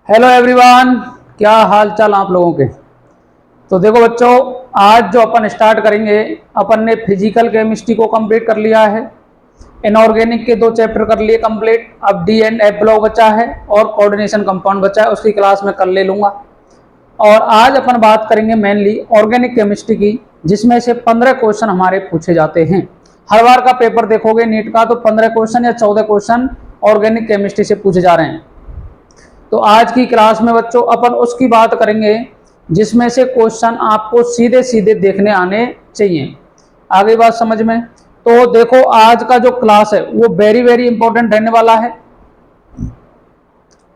Hello everyone, क्या हाल चाल आप लोगों के। तो देखो बच्चों, आज जो अपन स्टार्ट करेंगे, अपन ने फिजिकल केमिस्ट्री को कंप्लीट कर लिया है। इनऑर्गेनिक के 2 चैप्टर कर लिए कंप्लीट। अब डी एंड एफ ब्लॉक बचा है और कोऑर्डिनेशन कंपाउंड बचा है, उसकी क्लास में कल ले लूँगा। और आज अपन बात करेंगे मेनली ऑर्गेनिक केमिस्ट्री की, जिसमें से 15 क्वेश्चन हमारे पूछे जाते हैं। हर बार का पेपर देखोगे नीट का तो 15 क्वेश्चन या 14 क्वेश्चन ऑर्गेनिक केमिस्ट्री से पूछे जा रहे हैं। तो आज की क्लास में बच्चों अपन उसकी बात करेंगे जिसमें से क्वेश्चन आपको सीधे सीधे देखने आने चाहिए। आगे बात समझ में। तो देखो, आज का जो क्लास है वो वेरी वेरी इंपॉर्टेंट रहने वाला है।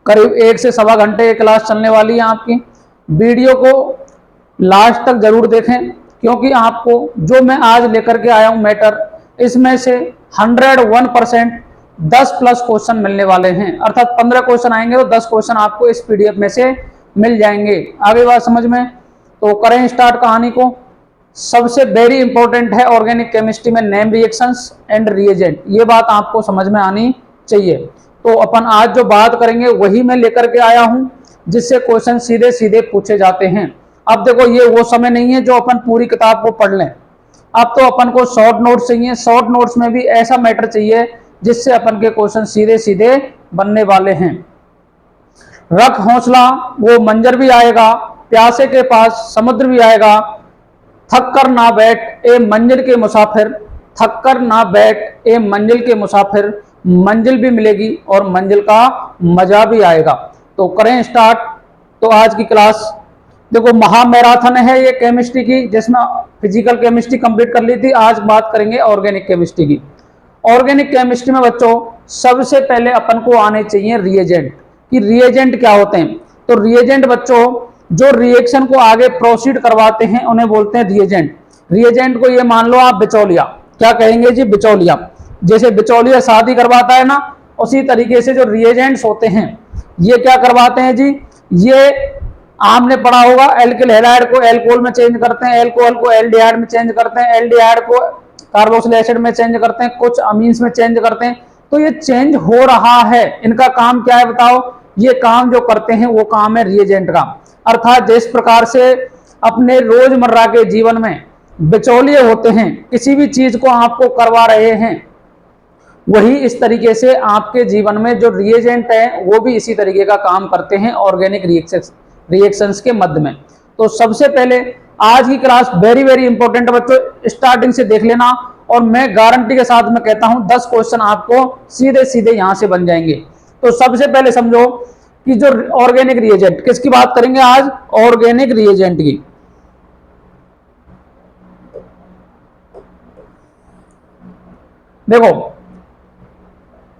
करीब 1 से सवा घंटे की क्लास चलने वाली है आपकी। वीडियो को लास्ट तक जरूर देखें, क्योंकि आपको जो मैं आज लेकर के आया हूं मैटर, इसमें से 101% 10 प्लस क्वेश्चन मिलने वाले हैं। अर्थात 15 क्वेश्चन आएंगे तो 10 क्वेश्चन आपको इस पीडीएफ में से मिल जाएंगे। आगे बात समझ में। तो करें स्टार्ट कहानी को। सबसे वेरी इंपॉर्टेंट है ऑर्गेनिक केमिस्ट्री में नेम रिएक्शंस एंड रिएजेंट, ये बात आपको समझ में आनी चाहिए। तो अपन आज जो बात करेंगे वही मैं लेकर के आया हूं, जिससे क्वेश्चन सीधे सीधे पूछे जाते हैं। अब देखो, ये वो समय नहीं है जो अपन पूरी किताब को पढ़ लें। अब तो अपन को शॉर्ट नोट्स चाहिए। शॉर्ट नोट्स में भी ऐसा मैटर चाहिए जिससे अपन के क्वेश्चन सीधे सीधे बनने वाले हैं। रख हौसला, वो मंजर भी आएगा। प्यासे के पास समुद्र भी आएगा। थक कर ना बैठ ए मंजिल के मुसाफिर, थक कर ना बैठ ए मंजिल के मुसाफिर, मंजिल भी मिलेगी और मंजिल का मजा भी आएगा। तो करें स्टार्ट। तो आज की क्लास देखो महामैराथन है ये केमिस्ट्री की, जिसमें फिजिकल केमिस्ट्री कंप्लीट कर ली थी। आज बात करेंगे ऑर्गेनिक केमिस्ट्री की। ऑर्गेनिक केमिस्ट्री में बच्चों सबसे पहले अपन को आने चाहिए रिएजेंट, कि रिएजेंट क्या होते हैं। तो रिएजेंट बच्चों जो रिएक्शन को आगे प्रोसीड करवाते हैं उन्हें बोलते हैं रिएजेंट। रिएजेंट को ये मान लो आप बिचौलिया, क्या कहेंगे जी, बिचौलिया। जैसे बिचौलिया शादी करवाता है ना, उसी तरीके से जो रिएजेंट्स होते हैं ये क्या करवाते हैं जी, ये आपने पढ़ा होगा एल्किल हैलाइड को एल्कोहल में चेंज करते हैं, एल्कोहल को एल्डिहाइड में चेंज करते हैं, एल्डिहाइड को कार्बोक्सिल एसिड में चेंज करते हैं, कुछ अमीन्स में चेंज करते हैं। तो ये चेंज हो रहा है, इनका काम क्या है बताओ। ये काम जो करते हैं वो काम है रिएजेंट का। अर्थात जिस प्रकार से अपने रोजमर्रा के जीवन में बिचौलिए होते हैं, किसी भी चीज को आपको करवा रहे हैं, वही इस तरीके से आपके जीवन में जो रिएजेंट है वो भी इसी तरीके का काम करते हैं ऑर्गेनिक रिएक्शंस के मध्य में। तो सबसे पहले आज की क्लास वेरी वेरी इंपॉर्टेंट बच्चों, स्टार्टिंग से देख लेना। और मैं गारंटी के साथ में कहता हूं 10 क्वेश्चन आपको सीधे सीधे यहां से बन जाएंगे। तो सबसे पहले समझो कि जो ऑर्गेनिक रिएजेंट, किसकी बात करेंगे आज, ऑर्गेनिक रिएजेंट की। देखो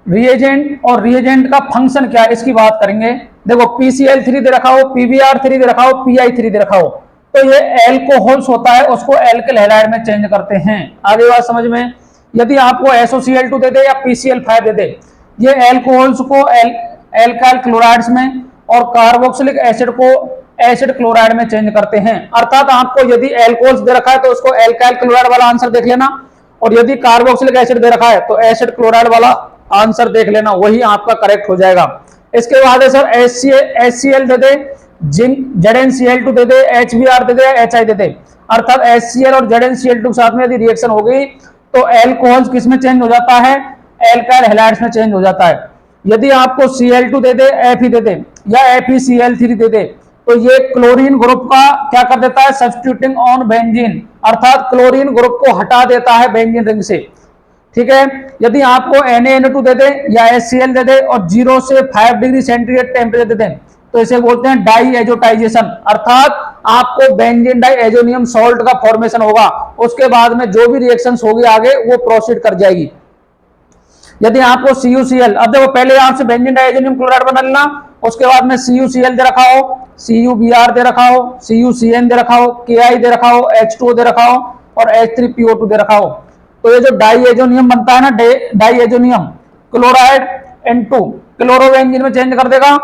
रिएजेंट और रिएजेंट का फंक्शन क्या है इसकी बात करेंगे। देखो PCl3 दे रखा हो, PBr3 दे रखा हो, Pi3 दे रखा हो, तो ये एल्कोहल्स होता है, उसको एल्किल हैलाइड में चेंज करते हैं। आगे बात समझ में। यदि आपको SOCl2 दे दे या PCl5 दे दे, ये एल्कोहल्स को एल्काइल क्लोराइड्स में और कार्बोक्सिलिक एसिड को एसिड क्लोराइड में चेंज करते हैं। अर्थात आपको यदि एल्कोहल्स दे रखा है तो उसको एल्काइल क्लोराइड वाला आंसर देख लेना, और यदि कार्बोक्सिलिक एसिड दे रखा है तो एसिड क्लोराइड वाला आंसर देख लेना, वही आपका करेक्ट हो जाएगा। इसके बाद है सर HCl दे दे, जिंक ZnCl2 दे दे, HBr दे दे, HI दे दे। अर्थात HCl और ZnCl2 के साथ में यदि रिएक्शन हो गई तो एल्कोहल किस में चेंज हो जाता है, एल्काइल हैलाइड्स में चेंज हो जाता है। यदि आपको Cl2 दे दे, Fe दे दे या FeCl3 दे दे, तो ये क्लोरीन ग्रुप का क्या कर देता है, सब्स्टिट्यूटिंग ऑन बेंजीन, अर्थात क्लोरीन ग्रुप को हटा देता है बेंजीन रिंग से। ठीक है। यदि आपको Na-NO2 दे दे या HCl दे दे और 0 से 5 डिग्री सेंटीग्रेड टेम्परेचर दे दे, तो इसे बोलते हैं डाई एजोटाइजेशन। अर्थात आपको बेंजीन डाई एजोनियम सॉल्ट का फॉर्मेशन होगा। उसके बाद में जो भी रिएक्शंस होगी आगे वो प्रोसीड कर जाएगी। यदि आपको CuCl, अब देखो पहले आपसे बेंजीन डाई एजोनियम क्लोराइड बना लेना, उसके बाद में CuCl दे रखा हो, CuBr दे रखा हो, CuCN दे रखा हो, Ki दे रखा हो, H2O दे रखा हो और H3PO2 दे रखा हो, तो ये जो डाई एजोनियम बनता है ना, diazonium chloride N2 chlorobenzene में चेंज कर देगा,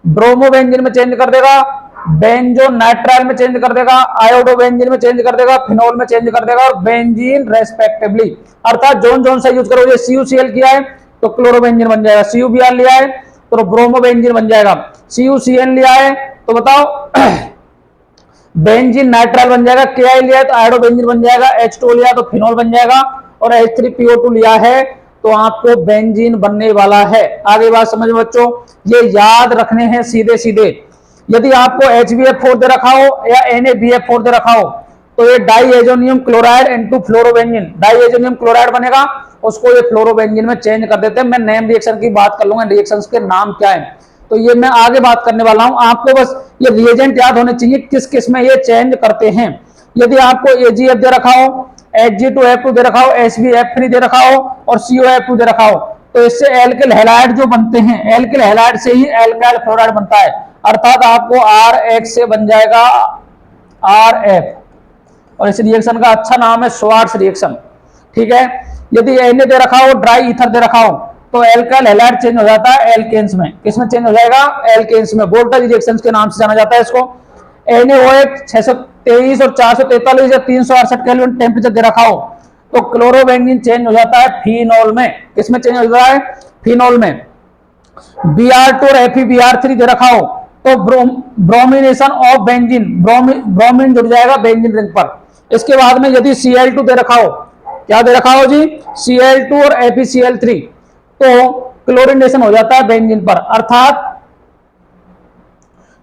ब्रोमो बेंजीन में चेंज कर देगा, बेंजो नाइट्राइल में चेंज कर देगा, आयोडो बेंजीन में चेंज कर देगा, फिनोल में चेंज कर देगा और बेंजीन रेस्पेक्टिवली। अर्थात जोन जोन सा यूज करो। ये CuCl किया है तो क्लोरो बेंजीन बन जाएगा, CuBr लिया है तो ब्रोमो बेंजीन बन जाएगा। CuCN लिया है तो बताओ बेंजीन नाइट्राइल बन जाएगा। Ki लिया है तो आयोडो बेंजीन बन जाएगा। H2 लिया तो फिनोल बन जाएगा। और H3PO2 लिया है तो आपको बेंजीन बनने वाला है। आगे बात समझ बच्चों, ये याद रखने हैं सीधे सीधे। यदि आपको HbF4 दे रखा हो या NaBF4 दे रखा हो तो ये diazonium chloride into fluorobenzene, diazonium chloride बनेगा, उसको ये फ्लोरोबेंजीन में चेंज कर देते हैं। मैं नेम रिएक्शन की बात कर लूंगा, रिएक्शंस के नाम क्या है तो ये मैं आगे बात करने वाला हूं। आपको बस ये रिएजेंट याद होने चाहिए किस किस में ये चेंज करते हैं। यदि आपको AgF दे रखा हो, Hg2F2 दे रखा हो, SbF3 दे रखा हो और COF2 दे रखा हो तो इससे एल्किल हैलाइड जो बनते हैं, एल्किल हैलाइड से ही एल्काइल फ्लोराइड बनता है, अर्थात आपको RH से बन जाएगा RF। और इस रिएक्शन का अच्छा नाम है श्वार्ट्ज रिएक्शन। ठीक है। यदि Na दे रखा हो, ड्राई ईथर दे रखा हो तो एल्काइल हैलाइड चेंज हो जाता है एल्केन्स में। किसमें चेंज हो जाएगा? एल्केन्स में। वोल्टेज रिएक्शंस के नाम से जाना जाता है इसको। NaOH 623 और 443 या 368 केल्विन टेम्परेचर दे रखा हो तो क्लोरोबेंजीन चेंज हो जाता है फिनोल में। किसमें चेंज हो जाता है? फिनोल में। Br2 और FeBr3 दे रखा हो तो ब्रोमिनेशन ऑफ बेंजीन, ब्रोमीन जुड़ जाएगा बेंजीन रिंग पर। इसके बाद में यदि Cl2 दे रखा हो, क्या दे रखा हो जी? Cl2 और FeCl3 तो क्लोरिनेशन हो जाता है बेंजीन पर, अर्थात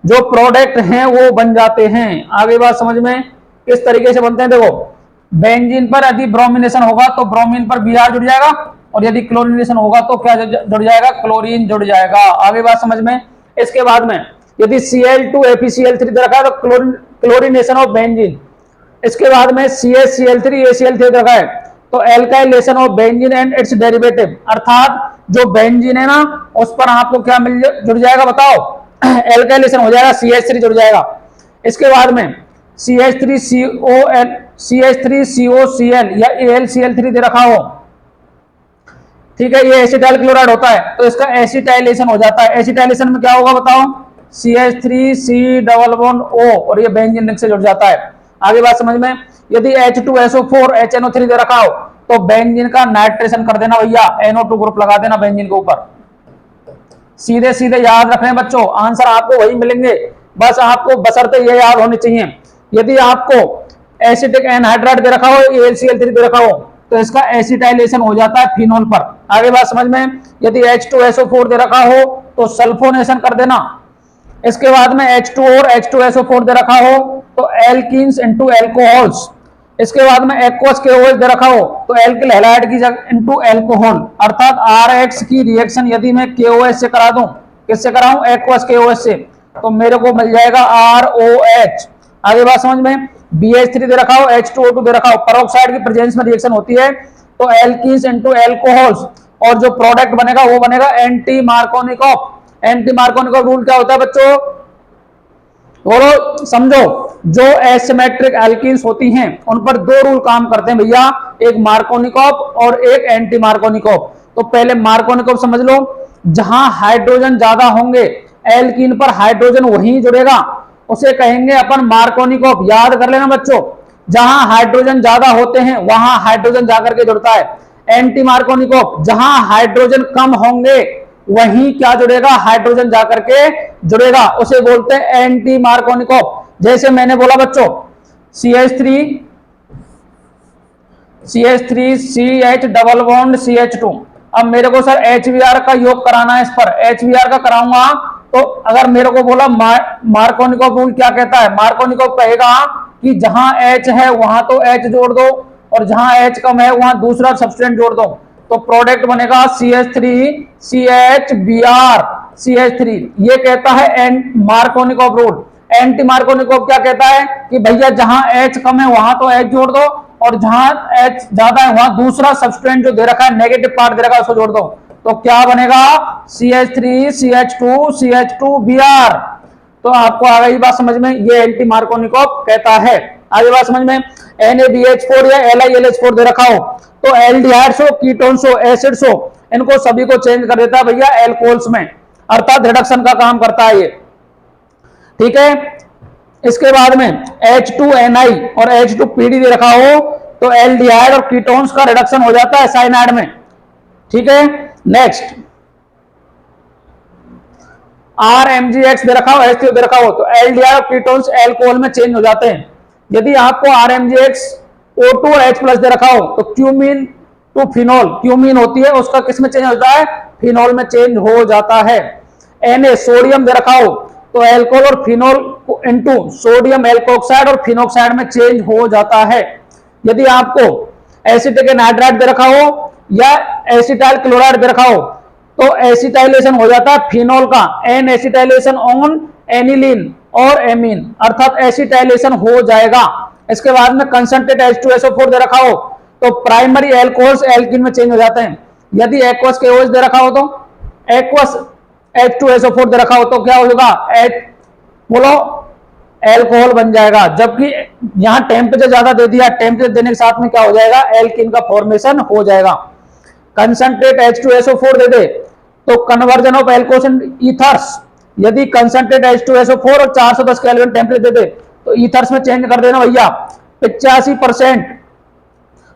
जो प्रोडक्ट हैं वो बन जाते हैं। आगे बात समझ में किस तरीके से बनते हैं। देखो बेंजीन पर यदि ब्रोमिनेशन होगा तो ब्रोमीन पर Br जुड़ जाएगा और यदि क्लोरिनेशन होगा तो क्या जुड़ जाएगा? क्लोरीन जुड़ जाएगा। आगे बात समझ में। इसके बाद में यदि Cl2 FeCl3 दे रखा है तो क्लोरिनेशन ऑफ बेंजीन। इसके बाद में CH-Cl3 ACl3 दे रखा है तो alkylation of benzene and it's derivative, अर्थात जो बेंजीन है ना उस पर आपको क्या जुड़ जाएगा बताओ? एल्काइलेशन हो जाएगा, CH3 जुड़ जाएगा। इसके बाद में CH3COCl या AlCl3 दे रखा हो, ठीक है, ये एसिटाइल क्लोराइड होता है तो इसका एसिटाइलेशन हो जाता है। एसिटाइलेशन में क्या होगा बताओ? CH3C+O और ये बेंजीन रिंग से जुड़ जाता है। आगे बात समझ में। यदि H2SO4 HNO3 दे रखा हो तो बेंजीन का नाइट्रेशन कर देना भैया, NO2 ग्रुप लगा देना बेंजीन के ऊपर। सीधे सीधे याद रखने बच्चों, आंसर आपको वही मिलेंगे, बस आपको बशर्ते ये याद होने चाहिए। यदि आपको एसिटिक एनहाइड्राइड दे रखा हो, AlCl3 दे रखा हो तो इसका एसिटाइलेशन हो जाता है फिनोल पर। आगे बात समझ में। यदि H2SO4 दे रखा हो तो सल्फोनेशन कर देना। इसके बाद में H2 और H2SO4 दे रखा हो तो एल्कीन्स इनटू एल्कोहल्स। इसके बाद में एक्वस KOH दे रखा हो तो एल्किल हैलाइड की जगह इनटू एल्कोहल, अर्थात RH की रिएक्शन यदि मैं KOH से करा दूं, किससे कराऊं? एक्वस KOH से, तो मेरे को मिल जाएगा ROH। आगे बात समझ में। BH3 दे रखा हो, H2O2 दे रखा हो, पेरोक्साइड की प्रेजेंस में रिएक्शन होती है तो एल्कीन्स इनटू एल्कोहल्स और जो प्रोडक्ट बनेगा वो बनेगा anti Markovnikov. Anti Markovnikov rule क्या होता है बच्चों? बोलो समझो। जो एसिमेट्रिक एल्कीन्स होती हैं उन पर दो रूल काम करते हैं भैया, एक मार्कोनिकॉफ और एक एंटी मार्कोनिकॉफ। तो पहले मार्कोनिकॉफ समझ लो, जहां हाइड्रोजन ज्यादा होंगे एल्कीन पर हाइड्रोजन वहीं जुड़ेगा, उसे कहेंगे अपन मार्कोनिकॉफ। याद कर लेना बच्चों, जहां हाइड्रोजन ज्यादा होते हैं वहां हाइड्रोजन जाकर के जुड़ता है। एंटी मार्कोनिकॉफ, जहां हाइड्रोजन कम होंगे वहीं क्या जुड़ेगा? हाइड्रोजन जाकर के जुड़ेगा, उसे बोलते हैं एंटी मार्कोनिकॉफ। जैसे मैंने बोला बच्चों CH3 CH double bond CH2। अब मेरे को सर HBr का योग कराना है, इस पर HBr का कराऊंगा तो अगर मेरे को बोला मार्कोनिकॉफ रूल क्या कहता है? मार्कोनिकॉफ कहेगा कि जहां H है वहां तो H जोड़ दो और जहां H कम है वहां दूसरा सब्सटेंट जोड़ दो, तो प्रोडक्ट बनेगा CH3 CHBr CH3। ये कहता है मार्कोनिकॉफ रूल। एंटी मार्कोनिकॉफ क्या कहता है कि भैया जहां H कम है वहां तो H जोड़ दो और जहां H ज्यादा है वहां दूसरा सब्सटेंट जो दे रखा है, नेगेटिव पार्ट दे रखा है, उसको जोड़ दो। तो क्या बनेगा? CH3 CH2 CH2Br। तो आपको आ गई बात समझ में, ये एंटी मार्कोनिकॉफ कहता है। आगे बात समझ में। NaBH4 या LiLH4 दे रखा हो तो एल्डिहाइड्स हो, कीटोन्स हो, एसिड्स हो, इनको सभी को चेंज कर देता है भैया एल्कोहल्स में, अर्थात रिडक्शन का काम करता है ये। ठीक है। इसके बाद में H2Ni और H2PD दे रखा हो तो एल्डिहाइड और कीटोन्स का रिडक्शन हो जाता है साइनाइड में। ठीक है। नेक्स्ट RMGX दे रखा हो, H3O दे रखा हो, तो एल्डिहाइड कीटोन्स अल्कोहल में चेंज हो जाते हैं। यदि आपको RMGX O2 और H प्लस दे रखा हो तो क्यूमीन टू फिनोल, क्यूमीन होती है उसका किस में चेंज होता है, फिनोल में चेंज हो जाता है। Na सोडियम दे रखा हो तो एल्कोहल और फिनोल इनटू सोडियम एल्कोक्साइड और फिनोक्साइड में चेंज हो जाता है। यदि आपको एसिटिक एनहाइड्राइड दे रखा हो या एसिटाइल क्लोराइड दे रखा हो तो एसिटाइलेशन हो जाता है फिनोल का, एन एसिटाइलेशन ऑन एनिलीन और एमीन, अर्थात एसिटाइलेशन हो जाएगा। इसके बाद में कंसंट्रेट H2SO4 दे रखा हो तो प्राइमरी एल्कोहल्स एल्कीन में चेंज हो जाते हैं। यदि एक्वस KOH दे रखा हो तो एक्वस H2SO4 दे रखा हो तो क्या होगा, बोलो एल्कोहल बन जाएगा। जबकि यहां टेम्परेचर ज्यादा दे दिया, टेम्परेचर देने के साथ में क्या हो जाएगा, एल्कीन का फॉर्मेशन हो जाएगा। कंसंट्रेट H2SO4 दे दे तो conversion of alcohols in ethers, यदि कंसंट्रेट H2SO4 और 410 केल्विन टेम्परेचर दे दे तो ईथर्स में चेंज कर देना भैया 85%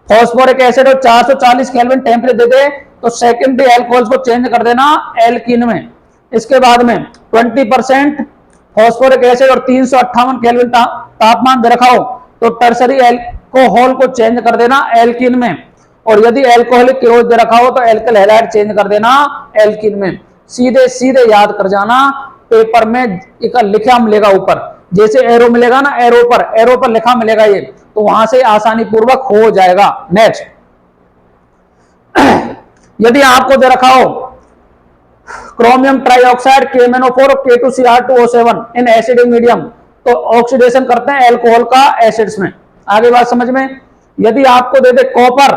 फॉस्फोरिक एसिड और 440 केल्विन टेम्परेचर दे दे तो सेकेंडरी एल्कोहल्स को चेंज कर देना एल्कीन में। इसके बाद में 20% फॉस्फोरिक एसिड और 358 केल्विन तापमान दे रखा हो तो टर्सरी एल्कोहल को चेंज कर देना एल्कीन में। और यदि एल्कोहलिक KOH दे रखा हो तो एल्किल हैलाइड चेंज कर देना एल्कीन में। सीधे सीधे याद कर जाना, पेपर में एक लिखा मिलेगा ऊपर, जैसे एरो मिलेगा ना, एरो पर लिखा मिलेगा ये, तो वहां से आसानी पूर्वक हो जाएगा। नेक्स्ट, यदि आपको दे रखा हो क्रोमियम ट्राइऑक्साइड KMnO4 और K2Cr2O7 इन एसिडिक मीडियम तो ऑक्सीडेशन करते हैं एल्कोहल का एसिड्स में। आगे बात समझ में। यदि आपको दे दे कॉपर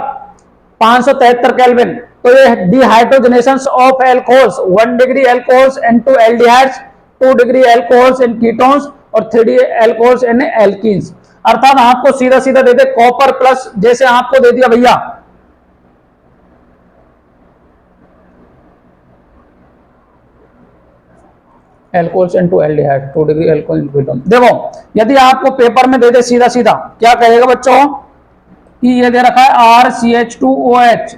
573 केल्विन तो ये dehydrogenation of alcohols 1 degree alcohols into aldehydes, 2 degree alcohols in ketones और 3 डिग्री एल्कोहल्स इन एल्कीन्स। अर्थात आपको सीधा सीधा दे दे कॉपर प्लस, जैसे आपको दे दिया भैया alcohols into aldehyde 2 degree alcohol in ketone. देखो यदि आपको पेपर में दे दे सीधा सीधा क्या कहेगा बच्चों कि ये दे रखा है RCH2OH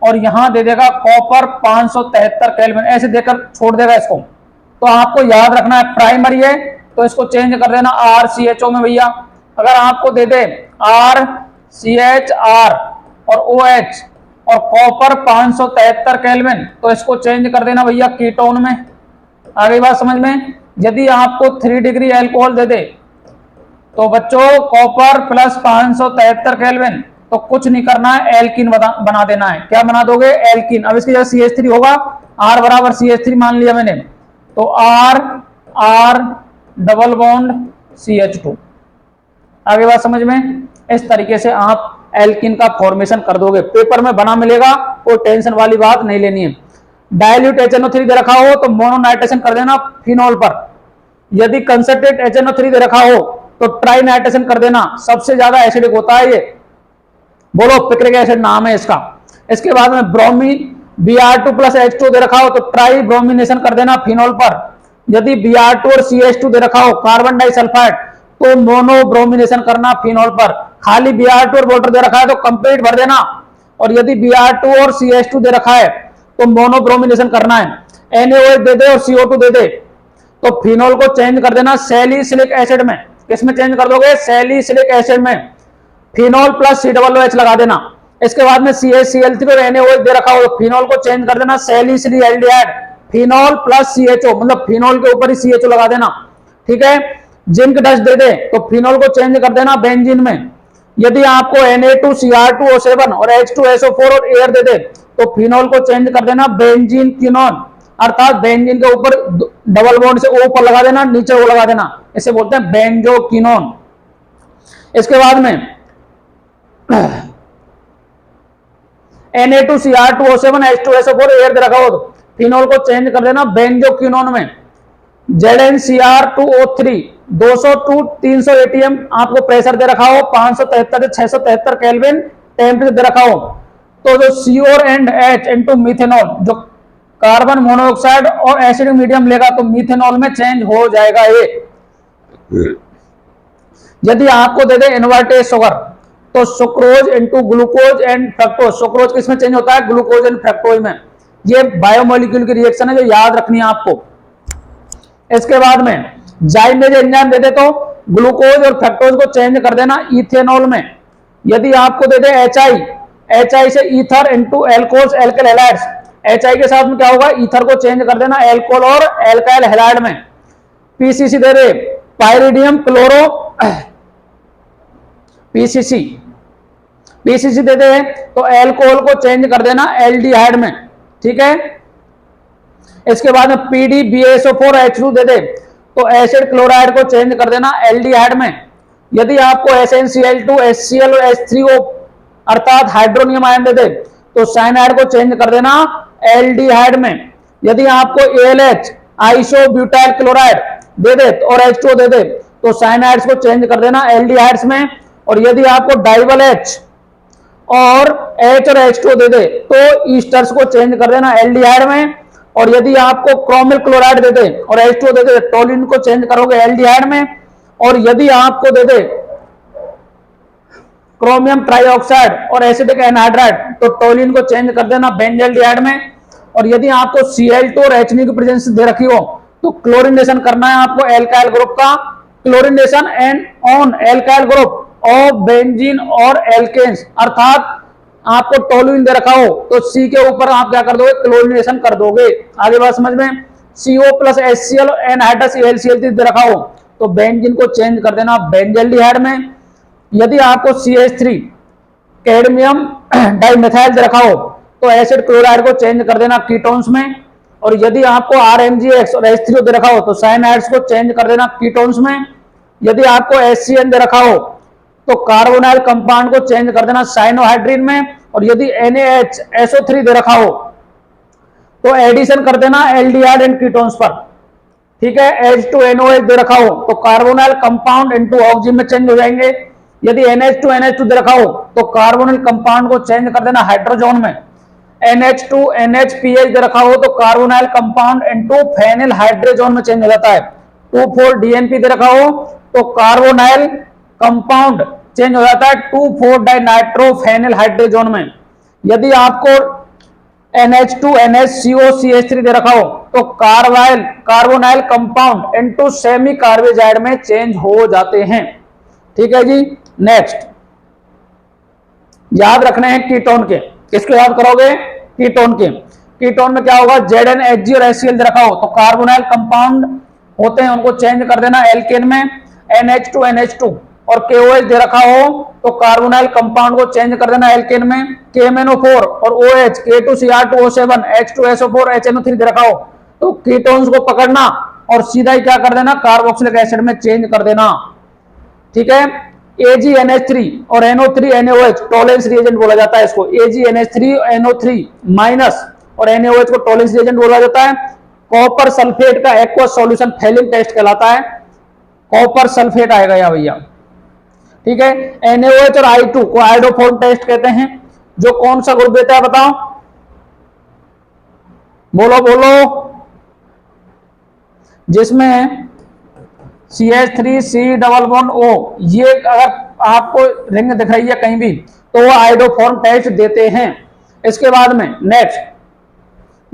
और यहां दे देगा कॉपर 573 केल्विन, ऐसे देकर छोड़ देगा इसको। तो आपको याद रखना है प्राइमरी है तो इसको चेंज कर देना RCHO में भैया। अगर आपको दे दे RCHR और OH और कॉपर 573 केल्विन तो इसको चेंज कर देना भैया कीटोन में। आगे बात समझ में। यदि आपको 3 डिग्री एल्कोहल दे दे तो बच्चों कॉपर प्लस 573 केल्विन तो कुछ नहीं करना है, एल्कीन बना देना है। क्या बना दोगे, एल्कीन। अब इसकी जगह CH3 होगा, R बराबर CH3 मान लिया मैंने, तो R डबल बॉन्ड CH2। आगे बात समझ में। इस तरीके से आप एल्कीन का फॉर्मेशन कर दोगे, पेपर में बना मिलेगा, कोई टेंशन वाली बात नहीं लेनी है। डाइल्यूट HNO3 दे रखा हो तो मोनोनाइट्रेशन कर देना फिनोल पर। यदि कंसंट्रेट HNO3 दे रखा हो तो ट्राई नाइट्रेशन कर देना, सबसे ज्यादा एसिडिक होता है ये, बोलो पिक्रिक एसिड नाम है इसका। इसके बाद में ब्रोमीन Br2 प्लस H2 दे रखा हो तो ट्राई ब्रोमिनेशन कर देना फिनोल पर। यदि Br2 और CH2 दे रखा हो कार्बन डाइसल्फाइड तो मोनो ब्रोमिनेशन करना फिनोल पर। खाली Br2 और वाटर दे रखा है तो कंप्लीट भर देना। और यदि Br2 और CH2 दे रखा है तो मोनो ब्रोमिनेशन करना है। NaOH दे दे और CO2 दे दे तो फिनोल को चेंज कर देना सैलिसिलिक एसिड में। किसमें चेंज कर दोगे, सैलिसिलिक एसिड में। फिनोल प्लस COOH लगा देना। इसके बाद में CaCl3 और NaOH दे रखा हो तो फिनोल को चेंज कर देना salicylic aldehyde, phenol plus CHO, मतलब फिनोल के ऊपर ही CHO लगा देना। ठीक है। जिंक डस्ट दे दे तो फिनोल को चेंज कर देना बेंजीन में। यदि आपको Na2Cr2O7 और H2SO4 और एयर दे दे तो फिनोल को चेंज कर देना बेंजीन कीनोन, अर्थात बेंजीन के ऊपर डबल बॉन्ड से O पर लगा देना, नीचे O लगा देना, इसे बोलते हैं बेंजोकिनोन। इसके बाद में Na2Cr2O7 H2SO4 एयर दे रखा हो तो फिनोल को चेंज कर देना बेंजोकिनोन में। ZnCr2O3 200 to 300 ATM आपको प्रेशर दे रखा हो, 573 से 673 केल्विन टेम्परेचर दे रखा हो तो जो CO and H into methanol, जो कार्बन मोनोऑक्साइड और एसिडिक मीडियम लेगा तो मिथेनॉल में चेंज हो जाएगा ये। यदि आपको दे दे इन्वर्टेड शुगर तो sucrose into glucose and fructose, sucrose किसमें चेंज होता है, ग्लूकोज एंड फ्रक्टोज में। ये बायोमोलिक्यूल की रिएक्शन है जो याद रखनी है आपको। इसके बाद में जाइमेज एंजाइम दे दे तो ग्लूकोज और फ्रक्टोज को चेंज कर देना इथेनॉल में। यदि आपको दे दे एचआई से ether into alcohols alkyl halides, HI के साथ में क्या होगा, ईथर को चेंज कर देना एल्कोहल और एल्काइल हैलाइड में। पीसीसी दे दे पायरिडियम क्लोरो पीसीसी दे दे तो एल्कोहल को चेंज कर देना एल्डिहाइड में, ठीक है। इसके बाद में PdBaSO4H2 दे दे तो एसिड क्लोराइड को चेंज कर देना एल्डिहाइड में। यदि आपको SnCl2 HCl और H3O अर्थात हाइड्रोनियम आयन दे दे तो साइनाइड को चेंज कर देना एल्डिहाइड में। यदि आपको ALH आइसोब्यूटाइल क्लोराइड दे दे और H2O दे दे तो साइनाइड्स को चेंज कर देना एल्डिहाइड्स में। और यदि आपको डाइबल H और H और H2O दे दे तो ईस्टर्स को चेंज कर देना एल्डिहाइड में। और यदि आपको क्रोमिल क्लोराइड दे दे और H2O दे दे टोलिन को चेंज करोगे एल्डिहाइड में। और यदि आपको दे दे क्रोमियम ट्राइऑक्साइड और एसिडिक एनहाइड्राइड तो टोलिन को चेंज कर देना बेंजल्डिहाइड में। और यदि आपको Cl2 और H की प्रेजेंस दे रखी हो तो क्लोरिनेशन करना है आपको एल्काइल ग्रुप का, chlorination and on alkyl group of benzene और एल्केन्स, अर्थात आपको टोलुइन दे रखा हो तो सी के ऊपर आप क्या कर दोगे, क्लोरिनेशन कर दोगे। आगे बात समझ में। CO plus HCl anhydrous AlCl3 दे रखा हो तो बेंजीन को चेंज कर देना बेंजल्डिहाइड में। यदि आपको CH3 कैडमियम डाइमेथाइल दे रखा हो तो एसिड क्लोराइड को चेंज कर देना कीटोन्स में। और यदि आपको RMgX और H3O दे रखा हो तो साइनाइड्स को चेंज कर देना कीटोन्स में। यदि आपको HCN दे रखा हो तो कार्बोनाइल कंपाउंड को चेंज कर देना साइनोहाइड्रिन में। और यदि NaHSO3 दे रखा हो तो एडिशन कर देना एल्डिहाइड एंड कीटोन्स पर, ठीक है। H2NOH दे रखा हो तो कार्बोनाइल कंपाउंड इनटू ऑक्सीजन में चेंज हो जाएंगे। यदि NH2NH2 दे रखा हो तो कार्बोनिल कंपाउंड को चेंज कर देना हाइड्रोजन में। NH2NHPH दे रखा हो तो carbonyl compound into phenyl hydrogen में चेंज हो जाता है। 2,4-DNP दे रखा हो तो कार्बोनाइल कंपाउंड चेंज हो जाता है 2,4-डाइनाइट्रोफेनिल हाइड्रोजन में। यदि आपको NH2NHCOCH3 दे रखा हो तो carbonyl compound into semi carbazide में चेंज हो जाते हैं, ठीक है जी। नेक्स्ट याद रखने हैं कीटोन के, किसको याद करोगे, कीटोन के। कीटोन में क्या होगा, ZnHg और HCl दे रखा हो तो कार्बोनाइल कंपाउंड होते हैं उनको चेंज कर देना एल्केन में। NH2NH2 और KOH दे रखा हो तो कार्बोनाइल कंपाउंड को चेंज कर देना एल्केन में। KMnO4 और OH K2Cr2O7 H2SO4 HNO3 दे रखा हो तो कीटोन्स को पकड़ना और सीधा ही क्या कर देना, कार्बोक्सिलिक एसिड में चेंज कर देना, ठीक है। AgNH3 और NO3NaOH टॉलेंस रिएजेंट बोला जाता है इसको। AgNH3NO3 माइनस और NaOH को टॉलेंस रिएजेंट बोला जाता है। कॉपर सल्फेट का एक्वस सॉल्यूशन फेलिंग टेस्ट कहलाता है। कॉपर सल्फेट आएगा यहाँ भैया, ठीक है। NaOH और I2 को आयोडोफोर्म टेस्ट कहते हैं। जो कौन सा ग्रुप देता है बताओ, बोलो बोलो, जिसमें CH3C11O ये अगर आपको रिंग दिख रही है कहीं भी तो वो आयोडोफोर्म टेस्ट देते हैं। इसके बाद में नेक्स्ट,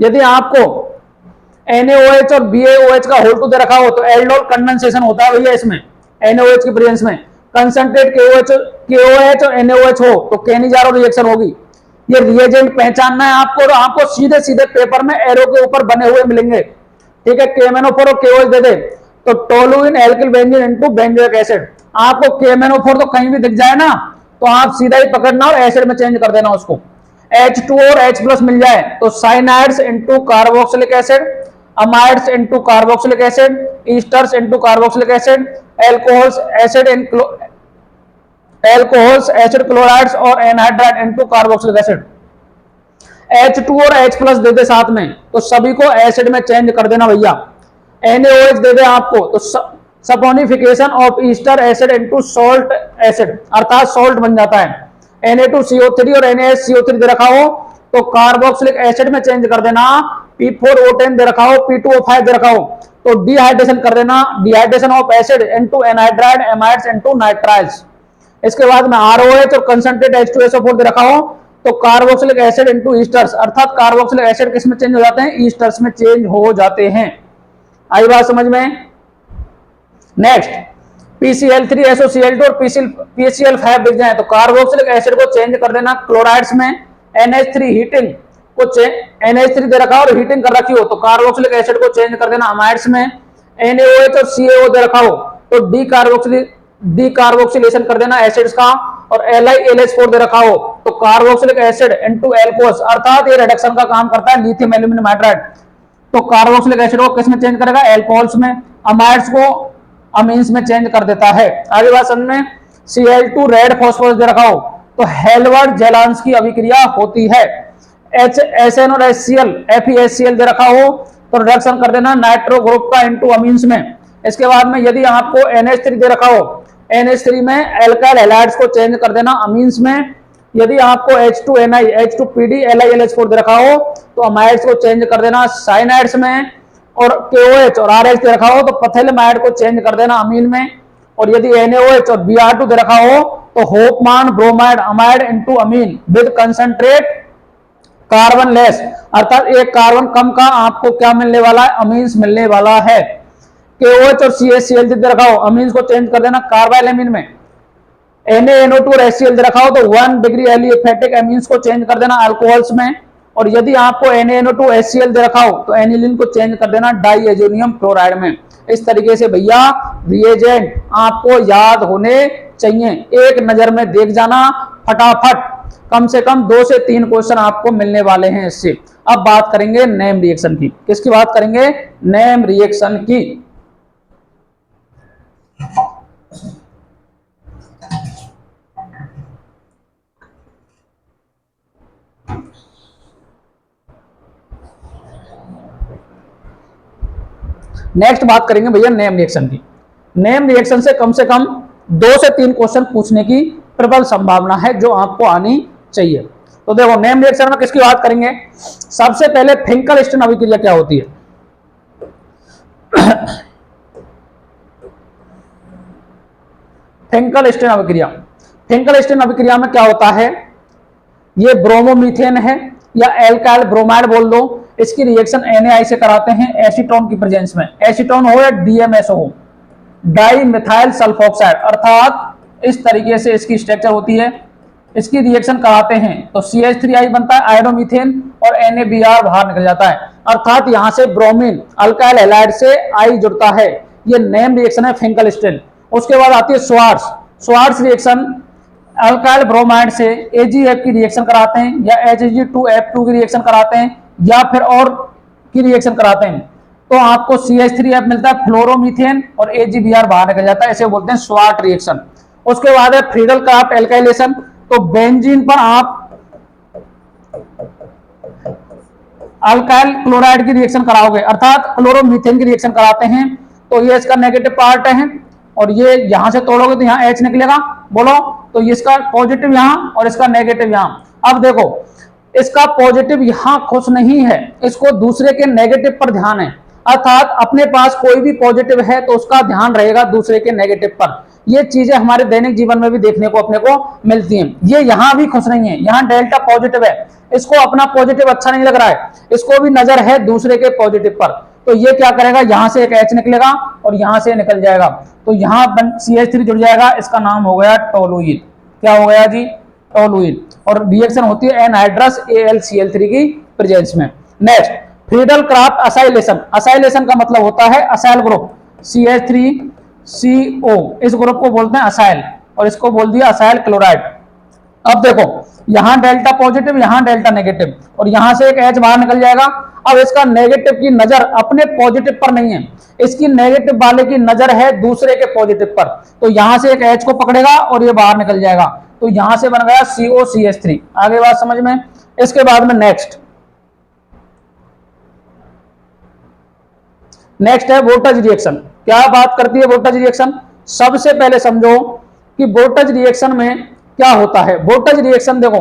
यदि आपको NaOH और BaOH का होल टू दे रखा हो तो एल्डोल कंडेंसेशन होता है भैया इसमें NaOH की प्रेजेंस में। कंसंट्रेट KOH और NaOH हो तो केनिजारो रिएक्शन होगी। ये रिएजेंट पहचानना है आपको और आपको सीधे सीधे पेपर में एरो के ऊपर बने हुए मिलेंगे, ठीक है। KMnO4 और KOH दे दे तो toluene alkyl benzene into benzoic acid. आपको KMnO4 तो कहीं भी दिख जाए ना तो आप सीधा ही पकड़ना और एसिड में चेंज कर देना उसको। H2O और H+ मिल जाए तो cyanides into carboxylic acid, amides into carboxylic acid, esters into carboxylic acid, alcohols acid chlorides और anhydride into carboxylic acid. H2 और H+ दे दे साथ में तो सभी को एसिड में चेंज कर देना भैया। NaOH दे दे आपको तो saponification of Easter acid into salt acid अर्थात सॉल्ट बन जाता है। Na2CO3 और NaHCO3 दे रखा हो तो कार्बोक्सिलिक एसिड में चेंज कर देना। P4O10 दे रखा हो, P2O5 दे रखा हो तो डिहाइड्रेशन कर देना, dehydration of acid into anhydride amides into nitriles. इसके बाद में ROH और कंसंट्रेट H2SO4 दे रखा हो तो कार्बोक्सिलिक एसिड इनटू ईस्टर्स अर्थात कार्बोक्सिलिक एसिड किस में चेंज हो जाते हैं, ईस्टर्स में चेंज हो जाते हैं, आई बात समझ में? नेक्स्ट, PCl3SOCl2 और PCl5 दिख जाए तो कार्बोक्सिलिक एसिड को चेंज कर देना क्लोराइड्स में। NH3 हीटिंग को NH3 दे रखा हो और हीटिंग कर रखी हो तो कार्बोक्सिलिक एसिड को चेंज कर देना अमाइड्स में। NaOH और CaO दे रखा हो तो डीकार्बोक्सिलेशन कर देना एसिड्स का। और LiLH4 दे रखा हो तो कार्बोक्सिलिक एसिड इनटू एल्कोहल्स, अर्थात ये रिडक्शन का काम करता है लिथियम एल्यूमिनियम हाइड्राइड। तो कार्बोक्सिलिक एसिड को किस में चेंज करेगा? एल्कोहल्स में। अमाइड्स को अमीन्स में चेंज कर देता है। आगे बात समझ में? Cl2 रेड फास्फोरस दे रखा हो तो हेल्बर्ट जेलांस की अभिक्रिया होती है। HSN और HCl FeHCl दे रखा हो तो रिडक्शन कर देना नाइट्रो ग्रुप का इनटू अमीन्स में। इसके बाद में यदि आपको NH3 दे रखा हो, NH3 में एल्काइल हैलाइड्स को चेंज कर देना अमीन्स में। यदि आपको H2Ni H2PD LiLH4 दे रखा हो तो अमाइड्स को चेंज कर देना साइनाइड्स में। और KOH और RH दे रखा हो तो पथेलमाइड को चेंज कर देना अमीन में। और यदि NaOH और Br2 दे रखा हो तो Hofmann bromide amide into amine with concentrate carbon less, अर्थात एक कार्बन कम का आपको क्या मिलने वाला है? अमीन्स मिलने वाला है। KOH और CaCl दे रखा हो, अमीन्स को चेंज कर देना कार्बाइल अमीन में। NaNO2 और HCl दे रखा हो तो 1 डिग्री एलिफेटिक अमीन्स को चेंज कर देना अल्कोहल्स में। और यदि आपको NaNO2 HCl दे रखा हो तो एनिलीन को चेंज कर देना डाइएजोनियम क्लोराइड में। इस तरीके से भैया रिएजेंट आपको याद होने चाहिए, एक नजर में देख जाना फटाफट। कम से कम 2 से 3 क्वेश्चन आपको मिलने वाले हैं इससे। अब बात करेंगे नेम रिएक्शन की। किसकी बात करेंगे? नेम रिएक्शन की। नेक्स्ट बात करेंगे भैया नेम रिएक्शन की। नेम रिएक्शन से कम 2 से 3 क्वेश्चन पूछने की प्रबल संभावना है जो आपको आनी चाहिए। तो देखो नेम रिएक्शन में किसकी बात करेंगे? सबसे पहले फिंकल-स्टेन अभिक्रिया क्या होती है? फिंकल-स्टेन अभिक्रिया, फिंकल-स्टेन अभिक्रिया में क्या होता है? ये ब्रोमोमीथेन है या एल्काइल ब्रोमाइड बोल दो, इसकी रिएक्शन NaI से कराते हैं एसीटोन की प्रेजेंस में। एसीटोन हो या DMSO हो, डाई मिथाइल सल्फोक्साइड, अर्थात इस तरीके से इसकी स्ट्रक्चर होती है। इसकी रिएक्शन कराते हैं तो CH3I बनता है आयोडोमीथेन और NaBr बाहर निकल जाता है, अर्थात यहां से ब्रोमीन अल्काइल हैलाइड से I जुड़ता है। ये नेम रिएक्शन है फिंकल-स्टेन। उसके बाद आती है स्वार्ट्स रिएक्शन, अल्काइल ब्रोमाइड से AgF की रिएक्शन कराते हैं या Hg2F2 की रिएक्शन कराते हैं या फिर और की रिएक्शन कराते हैं तो आपको CH3F मिलता है फ्लोरोमीथेन और AgBr बाहर निकल जाता है, इसे बोलते हैं स्वार्ट रिएक्शन। उसके बाद है फ्रीडल क्राफ्ट एल्काइलेशन, तो बेंजीन पर आप अल्काइल क्लोराइड की रिएक्शन कराओगे, अर्थात क्लोरोमीथेन की रिएक्शन कराते हैं तो ये इसका नेगेटिव पार्ट है और ये यहां से तोड़ोगे तो यहाँ H निकलेगा, बोलो तो इसका पॉजिटिव यहां और इसका नेगेटिव यहां। अब देखो इसका पॉजिटिव यहां खुश नहीं है, इसको दूसरे के नेगेटिव पर ध्यान है, अर्थात अपने पास कोई भी पॉजिटिव है तो उसका ध्यान रहेगा दूसरे के नेगेटिव पर। ये चीजें हमारे दैनिक जीवन में भी देखने को अपने को मिलती हैं। ये यहां भी खुश नहीं है, यहां डेल्टा पॉजिटिव है, इसको अपना पॉजिटिव अच्छा नहीं लग रहा है, इसको भी नजर है दूसरे के पॉजिटिव पर, तो ये क्या करेगा, यहां से एक H निकलेगा और यहां से निकल जाएगा, तो यहां CH3 जुड़ जाएगा, इसका नाम हो गया टोलुइन। क्या हो गया जी? टोलुइन। और रिएक्शन होती है एनहाइड्रस AlCl3 की प्रेजेंस में। Next Friedel craft acylation. Acylation का मतलब होता है असाइल ग्रुप CH3CO, इस ग्रुप को बोलते हैं असाइल और इसको बोल दिया असाइल क्लोराइड। अब देखो यहां डेल्टा पॉजिटिव, यहां डेल्टा नेगेटिव और यहां से एक H बाहर निकल जाएगा। अब इसका नेगेटिव की नजर अपने पॉजिटिव पर नहीं है, इसकी नेगेटिव वाले की नजर है दूसरे के पॉजिटिव पर, तो यहां से एक H को पकड़ेगा और ये बाहर निकल जाएगा, तो यहां से बन गया COCH3। आगे बात समझ में? इसके बाद में नेक्स्ट है वोल्टेज रिएक्शन। क्या बात करती है वोल्टेज रिएक्शन? सबसे पहले समझो कि वोल्टेज रिएक्शन में क्या होता है। वोल्टेज रिएक्शन देखो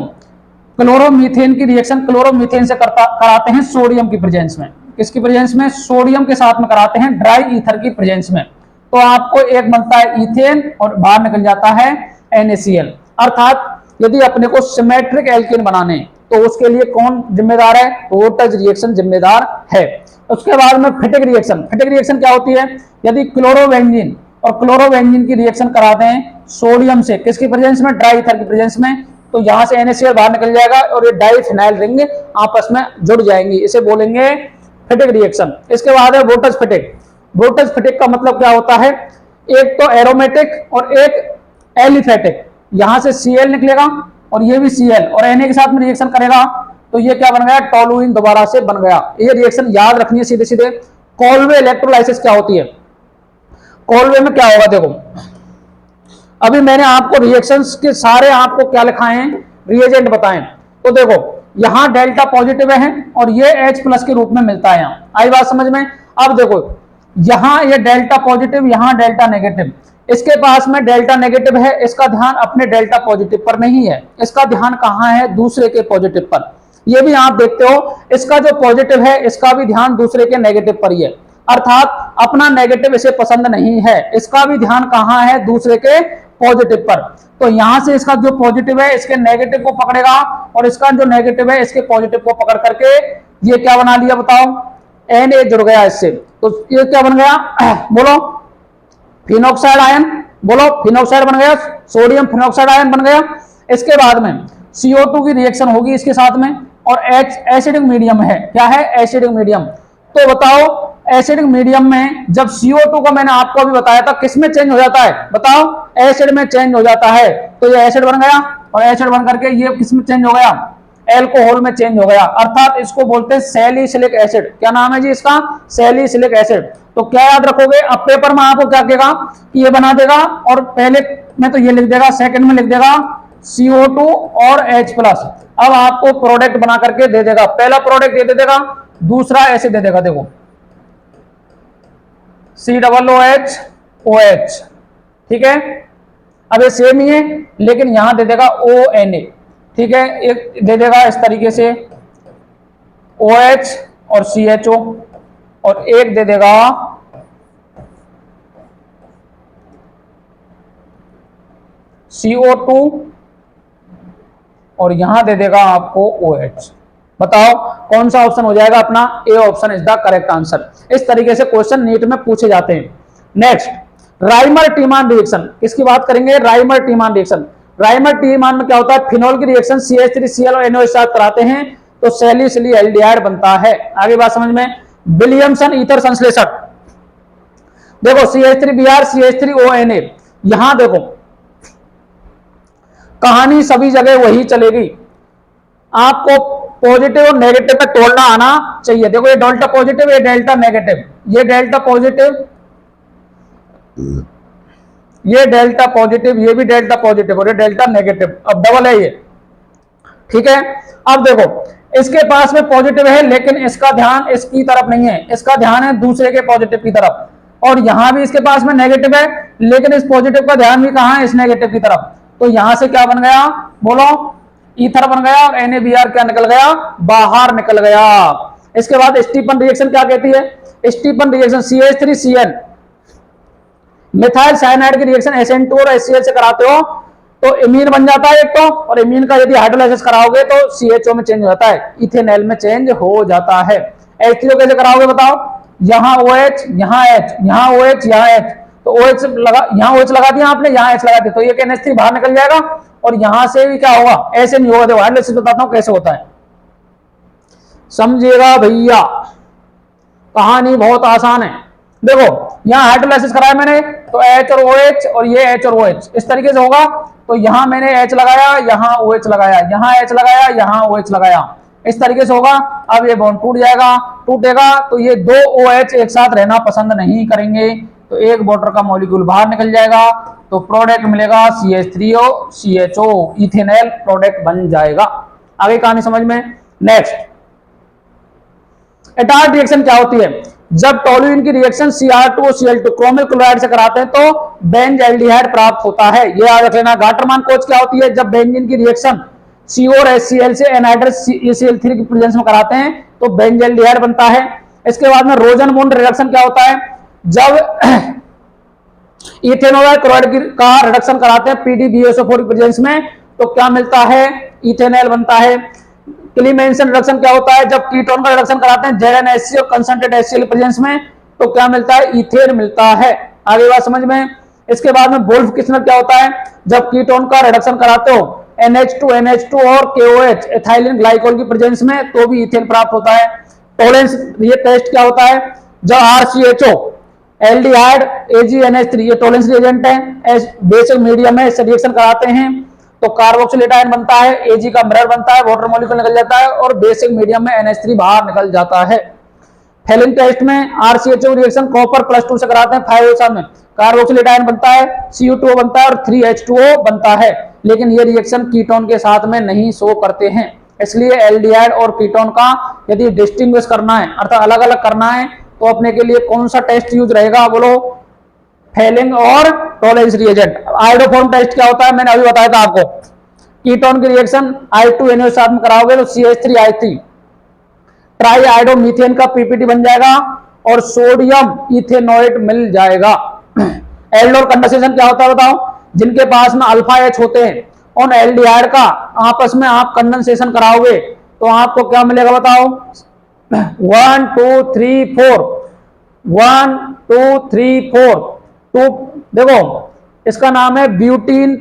क्लोरोमीथेन की रिएक्शन क्लोरोमीथेन से कराते हैं सोडियम की प्रेजेंस में। किसकी प्रेजेंस में? सोडियम के साथ में कराते हैं ड्राई ईथर की प्रेजेंस में, तो आपको एक बनता है इथेन और बाहर निकल जाता है NaCl। अर्थात यदि अपने को सिमेट्रिक एल्केन बनाने तो उसके लिए कौन जिम्मेदार है? वोल्टेज रिएक्शन जिम्मेदार है। उसके बाद में फिटिक रिएक्शन। फिटिक रिएक्शन क्या होती है? यदि क्लोरोबेंजीन और क्लोरोबेंजीन की रिएक्शन कराते हैं सोडियम से, किसकी प्रेजेंस में? ड्राई ईथर की प्रेजेंस में, तो यहां से NaCl बाहर निकल जाएगा और ये डाइफिनाइल रिंग आपस में जुड़ जाएंगी, इसे बोलेंगे फिटिक रिएक्शन। इसके बाद है वोल्टेज फिटिक। वोल्टेज फिटिक का मतलब क्या होता है? एक तो एरोमेटिक और एक एलिफेटिक। यहां से Cl निकलेगा और ये भी Cl और Na के साथ में रिएक्शन करेगा, तो ये क्या बन गया? टोलुइन दोबारा से बन गया। ये रिएक्शन याद रखनी है सीधे सीधे। कोलवे इलेक्ट्रोलाइसिस क्या होती है? कोलवे में क्या होगा? देखो, अभी मैंने आपको रिएक्शंस के सारे आपको क्या लिखाए हैं, रिएजेंट बताएं। तो देखो, यहां डेल्टा पॉजिटिव है और ये H+ के रूप में मिलता है। यहां आई बात समझ में? अब देखो, यहां ये डेल्टा पॉजिटिव, यहां डेल्टा नेगेटिव, इसके पास में डेल्टा नेगेटिव है, इसका ध्यान अपने डेल्टा पॉजिटिव पर नहीं है, इसका ध्यान कहां है? दूसरे के पॉजिटिव पर। ये भी आप देखते हो, इसका जो पॉजिटिव है इसका भी ध्यान दूसरे के नेगेटिव पर ही है, अर्थात अपना नेगेटिव इसे पसंद नहीं है, इसका भी ध्यान कहां है? दूसरे के पॉजिटिव पर। तो यहां से इसका जो पॉजिटिव है इसके नेगेटिव को पकड़ेगा और इसका जो नेगेटिव है इसके पॉजिटिव को पकड़ करके ये क्या बना लिया? बताओ, Na जुड़ गया इससे, तो ये क्या बन गया? बोलो, फिनॉक्साइड आयन। बोलो, फिनॉक्साइड बन गया, सोडियम फिनॉक्साइड आयन बन गया। इसके बाद में CO2 की रिएक्शन होगी इसके साथ में और H एसिडिक मीडियम है। क्या है? Acidic medium. तो बताओ, एसिडिक मीडियम में जब CO2 को मैंने आपको अभी बताया था किस में चेंज हो जाता है? बताओ, एसिड में चेंज हो जाता है, तो ये एसिड बन गया और एसिड बन करके ये किस में चेंज हो गया? एल्कोहल में चेंज हो गया, अर्थात इसको बोलते हैं सैलिसिलिक एसिड। क्या नाम है जी इसका? Salicylic acid. तो क्या याद रखोगे? अब पेपर में आपको क्या कहेगा कि ये बना देगा और पहले में तो ये लिख देगा, सेकंड में लिख देगा CO2 और H+। अब आपको प्रोडक्ट बना करके दे देगा, पहला प्रोडक्ट ये दे देगा, दूसरा ऐसे दे देगा, देखो COOH, ठीक है। अब ये सेम ही है लेकिन यहां दे देगा ONA, ठीक है, एक दे देगा इस तरीके से OH और CHO और एक दे देगा CO2 और यहां दे देगा आपको OH। बताओ कौन सा ऑप्शन हो जाएगा अपना? A option is the correct answer. इस तरीके से क्वेश्चन नीट में पूछे जाते हैं। नेक्स्ट, राइमर टीमान रिएक्शन, किसकी बात करेंगे? Reimer Tiemann reaction. Reimer Tiemann में क्या होता है? फिनोल की रिएक्शन CH3Cl और NO साथ कराते हैं तो सैलिसिलिएल्डिहाइड बनता है। आगे बात समझ में? विलियमसन ईथर संश्लेषण, देखो CH3Br CH3ONA, यहां देखो कहानी सभी जगह वही चलेगी, आपको पॉजिटिव और नेगेटिव में तोड़ना आना चाहिए। देखो ये डेल्टा पॉजिटिव, ये डेल्टा नेगेटिव, ये डेल्टा पॉजिटिव, ये डेल्टा पॉजिटिव, ये भी डेल्टा पॉजिटिव और ये डेल्टा नेगेटिव। अब डबल है ये, ठीक है। अब देखो इसके पास में पॉजिटिव है लेकिन इसका ध्यान इसकी तरफ नहीं है, इसका ध्यान है दूसरे के पॉजिटिव की तरफ, और यहां भी इसके पास में नेगेटिव है लेकिन इस पॉजिटिव का ध्यान भी कहां है? इस नेगेटिव की तरफ। तो यहां से क्या बन गया? बोलो, ईथर बन गया और NaBr क्या निकल गया? बाहर निकल गया। इसके बाद स्टीफन रिएक्शन क्या कहती है? Stephen reaction CH3Cl methyl cyanide की रिएक्शन SN2 और HCl से कराते हो तो इमीन बन जाता है एक तो, और इमीन का यदि हाइड्रोलाइसिस कराओगे तो CHO में चेंज हो जाता है, इथेनॉल में चेंज हो जाता है। H3O कैसे कराओगे बताओ? यहां OH, यहां H, यहां OH, यहां H, तो OH लगा, यहां OH लगा दिया आपने, यहां H लगा दिया, तो ये NH3 बाहर निकल जाएगा और यहां से भी क्या होगा? ऐसे नहीं होगा। देखो हाइड्रोलाइसिस बताता हूं कैसे होता है, समझिएगा भैया, कहानी बहुत आसान है। देखो यहां हाइड्रोलाइसिस कराया मैंने तो H और OH और ये H और OH इस तरीके से होगा, तो यहां मैंने H लगाया, यहां OH लगाया, यहां H लगाया, यहां OH लगाया, इस तरीके से होगा। अब ये बॉन्ड टूट जाएगा, टूटेगा तो ये दो OH एक साथ रहना पसंद नहीं करेंगे, तो एक वाटर का मॉलिक्यूल बाहर निकल जाएगा, तो प्रोडक्ट मिलेगा CH3O CHO, इथेनॉल प्रोडक्ट बन जाएगा। आगे कहानी समझ में? नेक्स्ट, एटार्ड रिएक्शन क्या होती है? जब टोलुइन की रिएक्शन Cr2 और Cl2 क्रोमिल क्लोराइड से कराते हैं तो बेंजल्डिहाइड प्राप्त होता है। ये याद रख लेना। गाटरमान कोच क्या होती है? जब बेंजीन की रिएक्शन CO और HCl से एनहाइड्रस CL3 की प्रेजेंस में कराते हैं तो बेंजल्डिहाइड बनता है। इसके बाद में रोजनबूंड रिडक्शन क्या होता है? जब इथेनॉल क्लोराइड का रिडक्शन कराते हैं PDBSO4 की प्रेजेंस में तो क्या मिलता है? इथेनॉल बनता है। क्लीमेंसन रिडक्शन क्या होता है? जब कीटोन का रिडक्शन कराते हैं ZnHCl और कंसंट्रेट HCl प्रेजेंस में, तो क्या मिलता है? इथेन मिलता है। आगे बात समझ में। इसके बाद में वोल्फ-किस्लर क्या होता है? जब कीटोन का रिडक्शन कराते हो NH2 और KOH एथाइलिन ग्लाइकोल की प्रेजेंस में, तो भी इथेन प्राप्त होता है। टॉलेंस ये टेस्ट क्या होता है? जब RCHO एल्डिहाइड AgNH3 ये टॉलेंस रिएजेंट है, बेसिक मीडियम है, इससे रिएक्शन कराते हैं तो कार्बोक्सिलेट आयन बनता है, Ag का मिरर बनता है, वाटर मॉलिक्यूल निकल जाता है और बेसिक मीडियम में NH3 बाहर निकल जाता है। फेलिंग टेस्ट में RCHO रिएक्शन कॉपर +2 से कराते हैं 5 में, कार्बोक्सिलेट आयन बनता है, Cu2O बनता है और 3H2O बनता है, लेकिन ये रिएक्शन कीटोन के साथ में नहीं शो करते हैं। इसलिए एल्डिहाइड और कीटोन का यदि डिस्टिंग्विश करना है अर्थात अलग अलग करना है तो अपने के लिए कौन सा टेस्ट यूज रहेगा? बोलो। फेलिंग और टॉलेंस रिएजेंट। आयोडोफॉर्म टेस्ट क्या होता है? मैंने अभी बताया था आपको। कीटोन की रिएक्शन I2NO साथ में कराओगे तो CH3I3 ट्राई आयोडो मीथेन का PPT बन जाएगा और सोडियम इथेनोएट मिल जाएगा। एल्डोर कंडेंसेशन क्या होता है बताओ? जिनके पास में अल्फा H होते हैं उन एल्डिहाइड का आपस में आप कंडेंसेशन कराओगे तो आपको क्या मिलेगा बताओ? 1 2 3 4 1 2 3 4 2 देखो इसका नाम है ब्यूटीन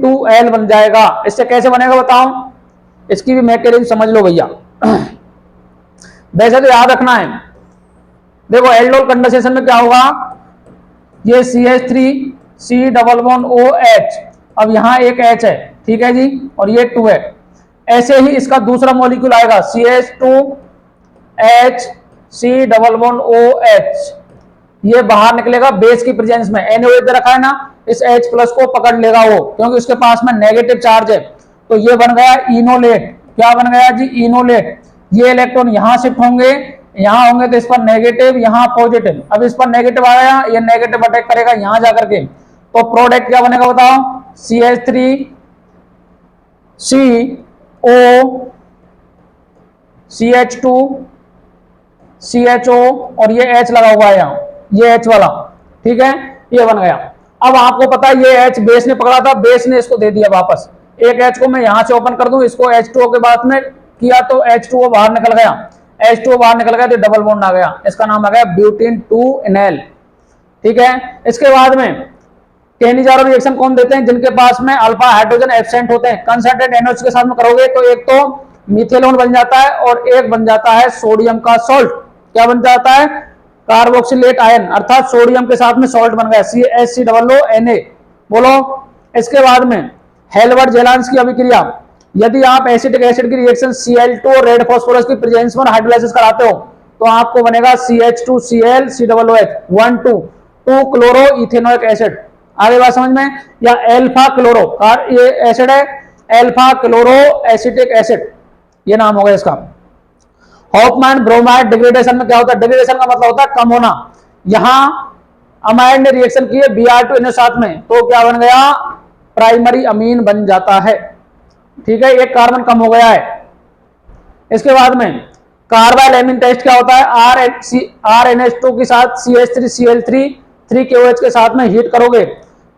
2L बन जाएगा। इससे कैसे बनेगा बताओ? इसकी भी मैकेनिज्म समझ लो भैया। वैसे तो याद रखना है। देखो एल्डोल कंडेंसेशन में क्या होगा? ये CH3C++OH, अब यहां एक H है, ठीक है जी, और ये 2 है। ऐसे ही इसका दूसरा मॉलिक्यूल आएगा CH2HC++OH, ये बाहर निकलेगा बेस की प्रेजेंस में। NO रखा है ना, इस H+ को पकड़ लेगा वो, क्योंकि उसके पास में नेगेटिव चार्ज है, तो ये बन गया इनोलेट। क्या बन गया जी? इनोलेट। ये इलेक्ट्रॉन यहां शिफ्ट होंगे, यहां होंगे तो इस पर नेगेटिव, यहां पॉजिटिव। अब इस पर नेगेटिव आ गया, ये नेगेटिव अटैक करेगा यहां जाकर के, तो प्रोडक्ट क्या बनेगा बताओ? CH3CO CH2 CHO और ये H लगा हुआ है यहाँ, ये H वाला, ठीक है, ये बन गया। अब आपको पता है ये H बेस ने पकड़ा था, बेस ने इसको दे दिया वापस। एक H को मैं यहां से ओपन कर दूं, इसको H2O के बाद में किया तो H2O बाहर निकल गया, H2O बाहर निकल गया तो डबल बॉन्ड आ गया, इसका नाम आ गया ब्यूटीन 2NL, ठीक है। इसके बाद में केनिजारो रिएक्शन कौन देते हैं? जिनके पास में अल्फा हाइड्रोजन एब्सेंट होते हैं। कंसंट्रेट NH के साथ में करोगे तो एक तो मिथेनॉल बन जाता है और एक बन जाता है सोडियम का सॉल्ट। क्या बन जाता है? कार्बोक्सिलेट आयन, अर्थात सोडियम के साथ में सॉल्ट बन गया CH3OONA। बोलो। इसके बाद में हेल्बर्ट जेलांस की अभिक्रिया, यदि आप एसिटिक एसिड की रिएक्शन Cl2 और रेड फास्फोरस की प्रेजेंस में हाइड्रोलाइसिस कराते हो तो आपको बनेगा CH2Cl COOH 1,2 chloro ethanoic acid. आगे बात समझ में? या एल्फा क्लोरो, ये एसिड है एल्फा क्लोरो एसिटिक एसिड, ये नाम होगा इसका। हॉफमैन ब्रोमाइड डिग्रेडेशन में क्या होता है? डिग्रेडेशन का मतलब होता है कम होना। यहां अमाइड ने रिएक्शन की है Br2NO7 में, तो क्या बन गया? प्राइमरी अमीन बन जाता है, ठीक है, एक कार्बन कम हो गया है। इसके बाद में कार्बाइल एमीन टेस्ट क्या होता है? RNH2 के साथ CH3Cl3 3KOH के साथ में हीट करोगे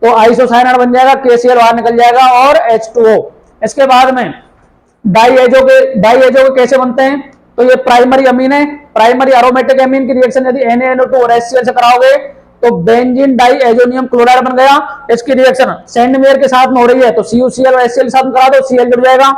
तो आइसोसाइनाइड बन जाएगा, KCl बाहर निकल जाएगा और H2O। इसके बाद में डाईएजो के कैसे बनते हैं? तो ये प्राइमरी अमीन है, प्राइमरी एरोमेटिक अमीन की रिएक्शन यदि NaNO2 और HCl से कराओगे तो बेंजीन डाईएजोनियम क्लोराइड बन गया। इसकी रिएक्शन सेंडमेयर के साथ में हो रही है तो CuCl और HCl साथ में करा दो, Cl जुड़ जाएगा।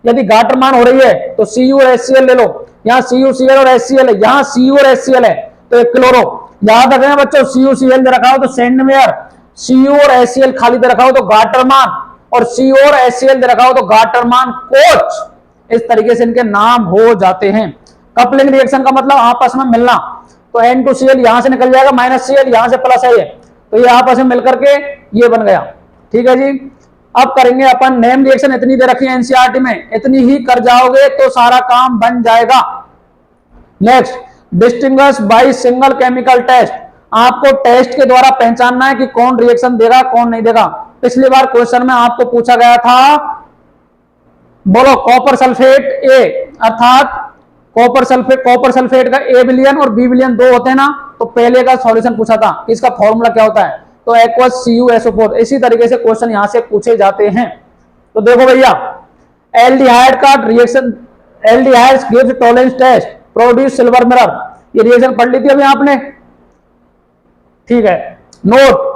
यदि गाटरमान हो रही है तो Cu और HCl ले लो, यहाँ CuCl और HCl है, यहाँ Cu और HCl है तो एक क्लोरो। याद रखना बच्चों, CuCl दे रखा हो तो सेंडमेयर, Cu और HCl खाली दे रखा हो तो गाटरमान, और Cu और HCl दे रखा हो तो गाटरमान कोच। इस तरीके से इनके नाम हो जाते हैं। कपलिंग रिएक्शन का मतलब आपस में मिलना, तो N2Cl यहां से निकल जाएगा, -Cl यहां से प्लस है, तो ये आपस में मिलकर के ये बन गया, ठीक है जी। अब करेंगे अपन नेम रिएक्शन, इतनी दे रखी है एनसीईआरटी में, इतनी ही कर जाओगे तो सारा काम बन जाएगा। Next, distinguish by single chemical test. आपको टेस्ट के द्वारा पहचानना है कि कौन रिएक्शन देगा कौन नहीं देगा। पिछली बार क्वेश्चन में आपको पूछा गया था, बोलो, कॉपर सल्फेट ए, अर्थात कॉपर सल्फेट का ए विलियन और बी विलियन 2 होते हैं ना, तो पहले का सॉल्यूशन पूछा था, इसका फॉर्मूला क्या होता है? तो एक्वस CuSO4। इसी तरीके से क्वेश्चन यहां से पूछे जाते हैं। तो देखो भैया, एल्डिहाइड का reaction, aldehydes gives Tollens test, produce silver mirror, ये रिएक्शन पढ़ ली थी अभी आपने, ठीक है। Note,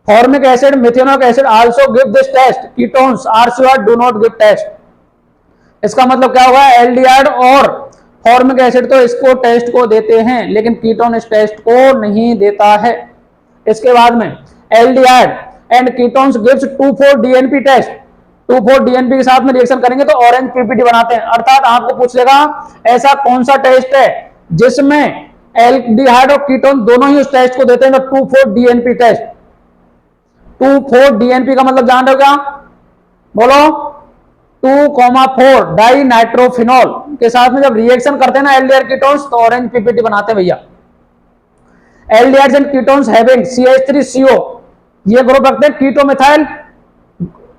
formic acid methanoic acid also give this test, ketones RCOR do not give test. इसका मतलब क्या होगा, एल्डिहाइड और फॉर्मिक एसिड तो इसको टेस्ट को देते हैं, लेकिन कीटोन इस टेस्ट को नहीं देता है। इसके बाद में aldehyde and ketones gives 2,4-DNP test, 2,4-DNP के साथ में रिएक्शन करेंगे तो ऑरेंज पीपीटी बनाते हैं। अर्थात आपको पूछ लेगा ऐसा कौन सा टेस्ट है जिसमें एल्डिहाइड और कीटोन दोनों ही उस टेस्ट को देते हैं, तो 2,4-DNP टेस्ट। 2,4-DNP का मतलब जान रहे हो क्या, बोलो, 2,4 डाई नाइट्रोफिनॉल के साथ में जब रिएक्शन करते हैं ना एल्डिहाइड कीटोन्स, तो ऑरेंज पीपीटी बनाते हैं भैया। Aldehydes and ketones having CH3CO, ये ग्रुप रखते हैं ketomethyl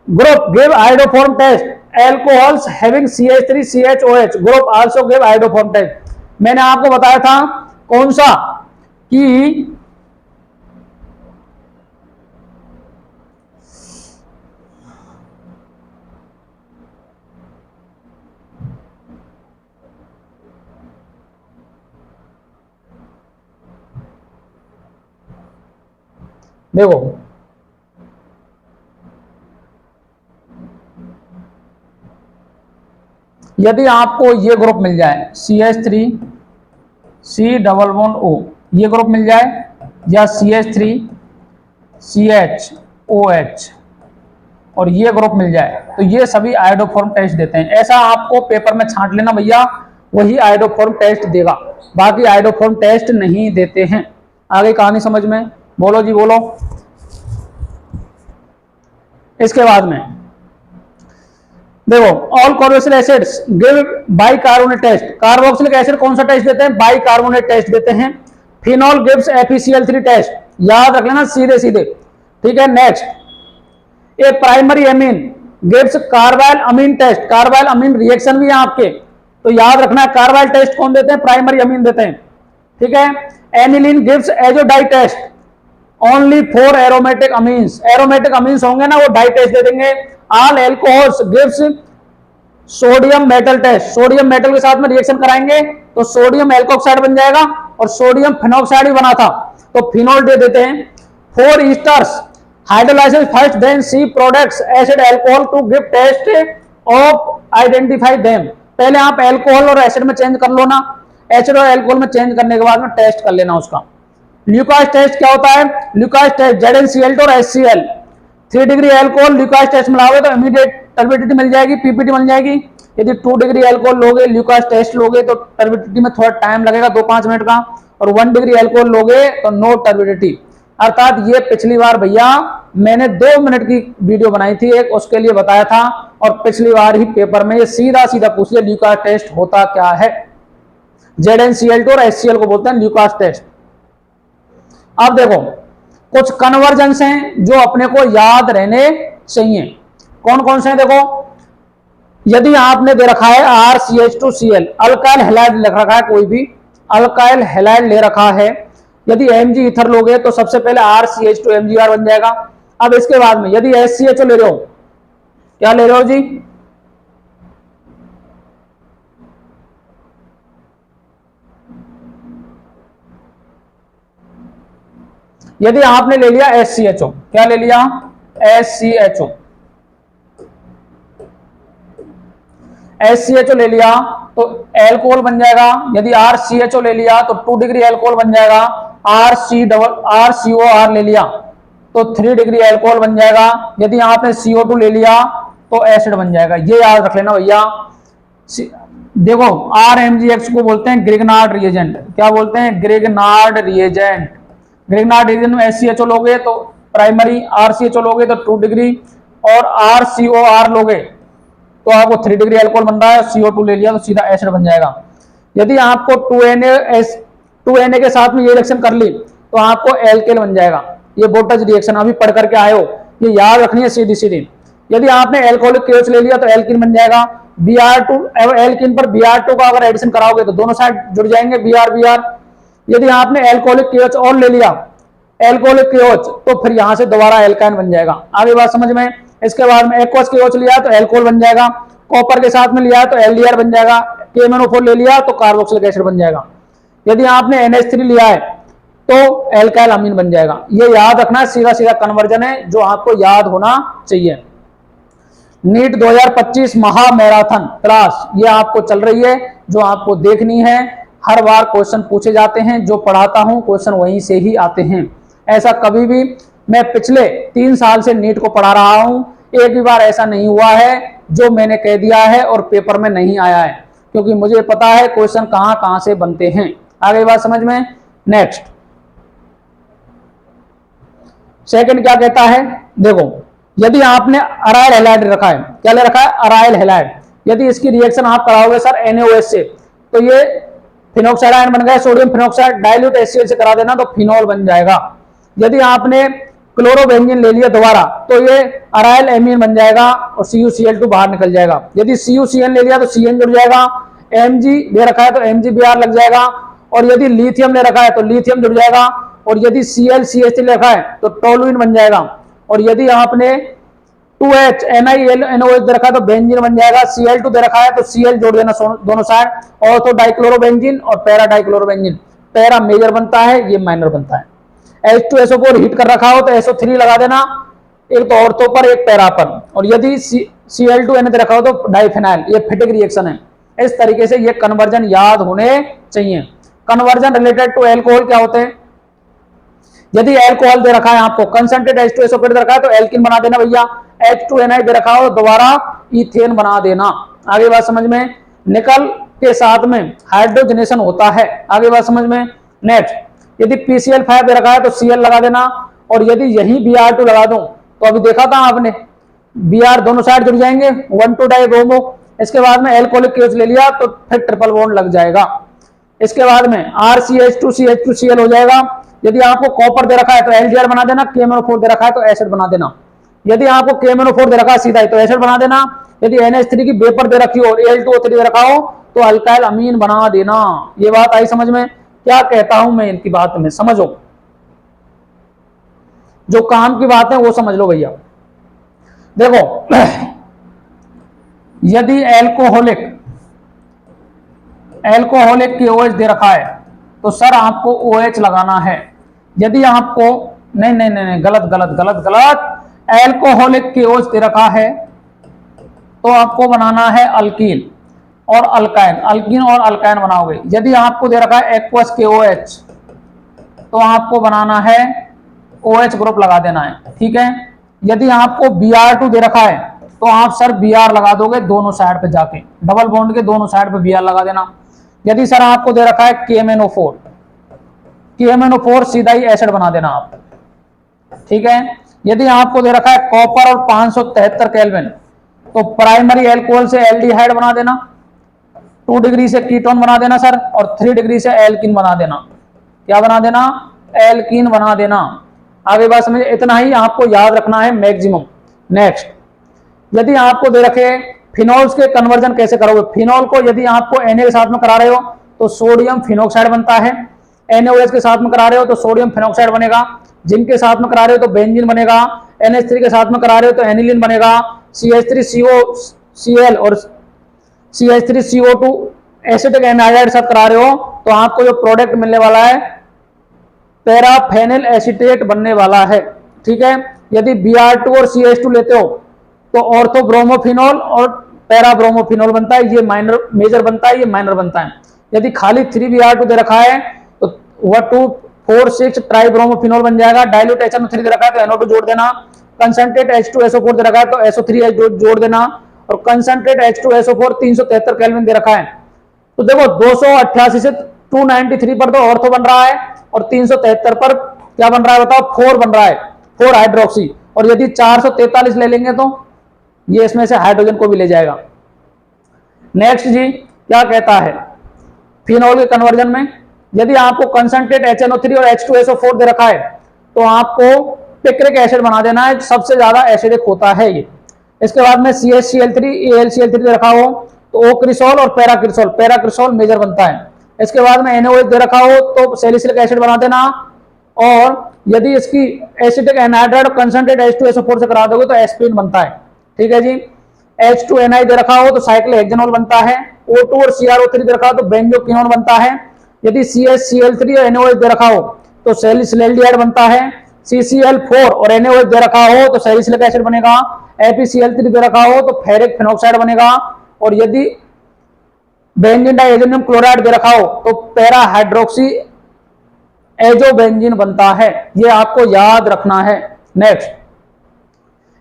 group give iodoform test, alcohols having CH3CHOH group also give iodoform test. मैंने आपको बताया था कौन सा, कि देखो यदि आपको ये ग्रुप मिल जाए CH3C11O, ये ग्रुप मिल जाए, या CH3CHOH और ये ग्रुप मिल जाए, तो ये सभी आयोडोफॉर्म टेस्ट देते हैं। ऐसा आपको पेपर में छांट लेना भैया, वही आयोडोफॉर्म टेस्ट देगा, बाकी आयोडोफॉर्म टेस्ट नहीं देते हैं। आगे कहानी समझ में, बोलो जी बोलो। इसके बाद में देखो, all carboxylic acids give bicarbonate test, carboxylic acid कौन सा टेस्ट देते हैं, बाइकार्बोनेट टेस्ट देते हैं। फिनॉल गिव्स FeCl3 टेस्ट, याद रख लेना सीधे सीधे, ठीक है। नेक्स्ट, ए प्राइमरी एमीन गिव्स कार्बाइल अमीन टेस्ट, कार्बाइल अमीन रिएक्शन भी है आपके, तो याद रखना कार्बाइल टेस्ट कौन देते हैं, प्राइमरी अमीन देते हैं, ठीक है। Aniline gives azo dye test, only for aromatic amines, aromatic amines होंगे ना वो डाई टेस्ट दे देंगे। All alcohols gives sodium metal test, sodium metal के साथ में रिएक्शन कराएंगे तो सोडियम एल्कोक्साइड बन जाएगा, और सोडियम फिनॉक्साइड भी बना था तो फिनॉल दे देते हैं। 4 esters hydrolysis first then see products acid alcohol to give test of identify them, पहले आप अल्कोहल और एसिड में चेंज कर लो ना, एसिड और अल्कोहल में चेंज करने के बाद में टेस्ट कर लेना उसका। ल्यूकास टेस्ट क्या होता है, ल्यूकास टेस्ट ZnCl2 और HCl, 3 degree alcohol Lucas test मिलाओगे तो इमीडिएट टर्बिडिटी मिल जाएगी, पीपीटी मिल जाएगी। यदि 2 डिग्री अल्कोहल लोगे, ल्यूकास टेस्ट लोगे तो टर्बिडिटी में थोड़ा टाइम लगेगा, 2-5 मिनट का, और 1 डिग्री अल्कोहल लोगे तो नो टर्बिडिटी। अर्थात ये पिछली बार भैया मैंने 2 मिनट की वीडियो बनाई थी एक, उसके लिए बताया था, और पिछली बार ही पेपर में ये सीधा सीधा पूछ लिया ल्यूकास टेस्ट होता क्या है। ZnCl2 और HCl को बोलते हैं ल्यूकास टेस्ट। अब देखो कुछ कन्वर्जन्स हैं जो अपने को याद रहने चाहिए, कौन कौन से हैं देखो। यदि आपने दे रखा है RCH2Cl, अल्काइल हैलाइड लिख रखा है, कोई भी अल्काइल हैलाइड ले रखा है, यदि Mg ईथर लोगे तो सबसे पहले RCH2MgR बन जाएगा। अब इसके बाद में यदि HCHO ले रहे हो, क्या ले रहे हो जी, यदि आपने ले लिया HCHO, क्या ले लिया, HCHO, HCHO ले लिया तो एल्कोहल बन जाएगा। यदि RCHO ले लिया तो 2 डिग्री एल्कोहल बन जाएगा। RCOR ले लिया तो 3 डिग्री एल्कोहल बन जाएगा। यदि आपने CO2 ले लिया तो एसिड बन जाएगा। ये याद रख लेना भैया। देखो RMgX को बोलते हैं ग्रिग्नार्ड रिएजेंट, क्या बोलते हैं, ग्रिग्नार्ड रिएजेंट। ग्रिग्नार्ड रिएजेंट में HCHO लोगे तो प्राइमरी, RCHO लोगे तो 2 डिग्री, और RCOR लोगे तो आपको 3 डिग्री अल्कोहल बन रहा है, CO2 ले लिया तो सीधा एसिड बन जाएगा। यदि आपको 2Na के साथ में ये रिएक्शन कर ली तो आपको एल्केन बन जाएगा। ये बोटज रिएक्शन अभी पढ़ करके आए हो, ये याद रखनी है सीधी सीधी। यदि आपने एल्कोहलिक KOH ले लिया तो एल्कीन बन जाएगा। Br2 एल्कीन पर Br2 का अगर एडिशन कराओगे तो दोनों साइड जुड़ जाएंगे, Br। यदि आपने एल्कोहलिक KOH और ले लिया, एल्कोहलिक KOH, तो फिर यहां से दोबारा एल्काइन बन जाएगा। आगे बात समझ में। इसके बाद में एक्वस KOH लिया तो एल्कोहल बन जाएगा, कॉपर के साथ में लिया तो एलडीआर बन जाएगा, KMnO4 ले लिया तो कार्बोक्सिलिक एसिड बन जाएगा, यदि आपने NH3 लिया है तो एल्काइल अमीन बन जाएगा। ये याद रखना, सीधा सीधा कन्वर्जन है जो आपको याद होना चाहिए। नीट 2025 महा मैराथन क्लास ये आपको चल रही है, जो आपको देखनी है। हर बार क्वेश्चन पूछे जाते हैं, जो पढ़ाता हूं क्वेश्चन वहीं से ही आते हैं। ऐसा कभी भी, मैं पिछले 3 साल से नीट को पढ़ा रहा हूं, एक भी बार ऐसा नहीं हुआ है जो मैंने कह दिया है और पेपर में नहीं आया है, क्योंकि मुझे पता है क्वेश्चन कहां कहां से बनते हैं। आगे बात समझ में। नेक्स्ट सेकंड क्या कहता है, देखो यदि आपने अराइल हैलाइड रखा है, क्या ले रखा है, अराइल हैलाइड, यदि इसकी रिएक्शन आप कराओगे सर NaOH से तो ये फिनोक्साइड आयन बन गया, सोडियम फिनोक्साइड, डाइल्यूट HCl से करा देना तो फिनोल बन जाएगा। यदि आपने क्लोरोबेंजीन ले लिया दोबारा तो ये अराइल एमीन बन जाएगा और CuCl2 बाहर निकल जाएगा। यदि CuCl ले लिया तो CN जुड़ जाएगा, Mg ले रखा है तो MgBr लग जाएगा, और यदि लिथियम ले रखा है तो लिथियम जुड़ जाएगा, और यदि ClCH3 ले रखा है तो टोलुइन बन जाएगा, और यदि आपने 2H NiNOH दे रखा है तो बेंजीन बन जाएगा, Cl2 दे रखा है तो Cl जोड़ देना दोनों साइड, और तो डाइक्लोरोबेंजीन और पैरा डाइक्लोरोबेंजीन, पैरा मेजर बनता है, ये माइनर बनता है। H2SO4 हीट कर रखा हो तो SO3 लगा देना, एक तो ऑर्थो पर एक पैरा पर, और यदि Cl2N दे रखा हो तो डाइफेनाइल, ये फिटिक रिएक्शन है। इस तरीके से ये कन्वर्जन याद होने चाहिए। कन्वर्जन रिलेटेड टू एल्कोहल क्या होते हैं, यदि एल्कोहल दे रखा है आपको, कंसंट्रेट H2SO4 दे रखा है तो एल्किन बना देना भैया, H2Ni दे रखा हो दोबारा इथेन बना देना। आगे बात समझ में। निकल के साथ में हाइड्रोजनेशन होता है, आगे बात समझ में। नेक्स्ट, यदि PCl5 दे रखा है तो Cl लगा देना, और यदि यही Br2 लगा दूं तो अभी देखा था आपने Br दोनों साइड जुड़ जाएंगे, 1,2 डाइब्रोमो। इसके बाद में एल्कोहलिक केस ले लिया तो फिर ट्रिपल बॉन्ड लग जाएगा। इसके बाद में RCH2CH2Cl हो जाएगा। यदि आपको कॉपर दे रखा है तो एलडीआर बना देना, KMnO4 दे रखा है तो एसिड बना देना। यदि आपको KMnO4 दे रखा है सीधा तो एसिड बना देना। यदि NH3 की वेपर दे रखी हो और Al2O3 दे रखा हो तो अल्काइल अमीन बना देना। ये बात आई समझ में। क्या कहता हूं मैं इनकी बात में, समझो, जो काम की बात है वो समझ लो भैया। देखो यदि एल्कोहलिक की OH दे रखा है तो सर आपको OH लगाना है। यदि आपको नहीं गलत एल्कोहलिक की OH दे रखा है तो आपको बनाना है अल्कीन और अल्काइन, अल्कीन और अल्काइन बनाओगे। यदि आपको दे रखा है एक्वस के OH तो आपको बनाना है OH ग्रुप लगा देना है, ठीक है। यदि आपको Br2 दे रखा है तो आप सर Br लगा दोगे दोनों साइड पे जाके, डबल बॉन्ड के दोनों साइड पे Br लगा देना। यदि सर आपको दे रखा है KMnO4 सीधा ही एसिड बना देना आप, ठीक है। यदि आपको दे रखा है कॉपर और 573 केल्विन तो प्राइमरी एल्कोहल से एल्डिहाइड बना देना, 2 डिग्री से कीटोन बना देना सर, और 3 डिग्री से एल्किन बना देना। क्या बना देना? एल्किन बना देना। आगे बात समझिए, इतना ही आपको याद रखना है मैक्सिमम। नेक्स्ट, यदि आपको दे रखे फिनोल्स के कन्वर्जन कैसे करोगे। फिनोल को यदि आपको Na के साथ में करा रहे हो तो सोडियम फिनोक्साइड बनता है, NaOH के साथ में करा रहे हो तो सोडियम फिनोक्साइड बनेगा, जिंक के साथ में करा रहे हो तो बेंजीन बनेगा, NH3 के साथ में करा रहे हो तो एनिलीन बनेगा, CH3COCl और CH3CO2 एसिटिक एनाहाइड्राइड साथ करा रहे हो तो आपको जो प्रोडक्ट मिलने वाला है पैराफेनिल एसीटेट बनने वाला है, ठीक है। यदि Br2 और CH2 लेते हो तो ऑर्थोब्रोमोफिनोल और पैराब्रोमोफिनोल बनता है, ये माइनर मेजर बनता है, ये माइनर बनता है। यदि खाली 3Br2 दे रखा है तो 2,4,6 ट्राइब्रोमोफिनोल बन जाएगा। डाइल्यूट HNO3 दे रखा है तो NO2 जोड़ देना, कंसंट्रेट H2SO4 दे रखा है तो SO3H जोड़ देना, और कंसंट्रेट H2SO4 373 केल्विन दे रखा है तो देखो 288 से 293 पर तो ऑर्थो बन रहा है और 373 पर क्या बन रहा है बताओ, 4 बन रहा है, 4 हाइड्रोक्सी। और यदि 443 ले लेंगे तो ये इसमें से हाइड्रोजन को भी ले जाएगा। नेक्स्ट जी क्या कहता है फिनोल के कन्वर्जन में, यदि आपको कंसंट्रेट HNO3 और H2SO4 दे रखा है तो आपको पिक्रिक एसिड बना देना है, सबसे ज्यादा एसिडिक होता है ये। इसके बाद में CHCl3 AlCl3 दे रखा हो तो ओक्रिसोल और पैराक्रिसोल मेजर बनता है। इसके बाद में NaOH दे रखा हो तो सैलिसिलिक एसिड बना देना, और यदि इसकी एसिटिक एनहाइड्राइड कंसंट्रेट H2SO4 से करा दोगे तो एस्पिरिन बनता है, ठीक है जी। H2NI दे रखा हो तो साइक्लोहेक्सेनॉल बनता है। O2 और CrO3 दे रखा हो तो बेंजोक्विनोन बनता है। यदि CH-Cl3 और NaOH दे रखा हो तो सैलिसिलैल्डिहाइड बनता है। CCl4 और NaOH दे रखा हो तो सैलिसिलिक एसिड बनेगा। FeCl3 दे रखा हो तो फेरिक फिनॉक्साइड बनेगा। और यदि बेंजीन डाइएजोनियम क्लोराइड दे रखा हो तो पैरा हाइड्रोक्सी एजोबेंजीन बनता है। ये आपको याद रखना है। नेक्स्ट,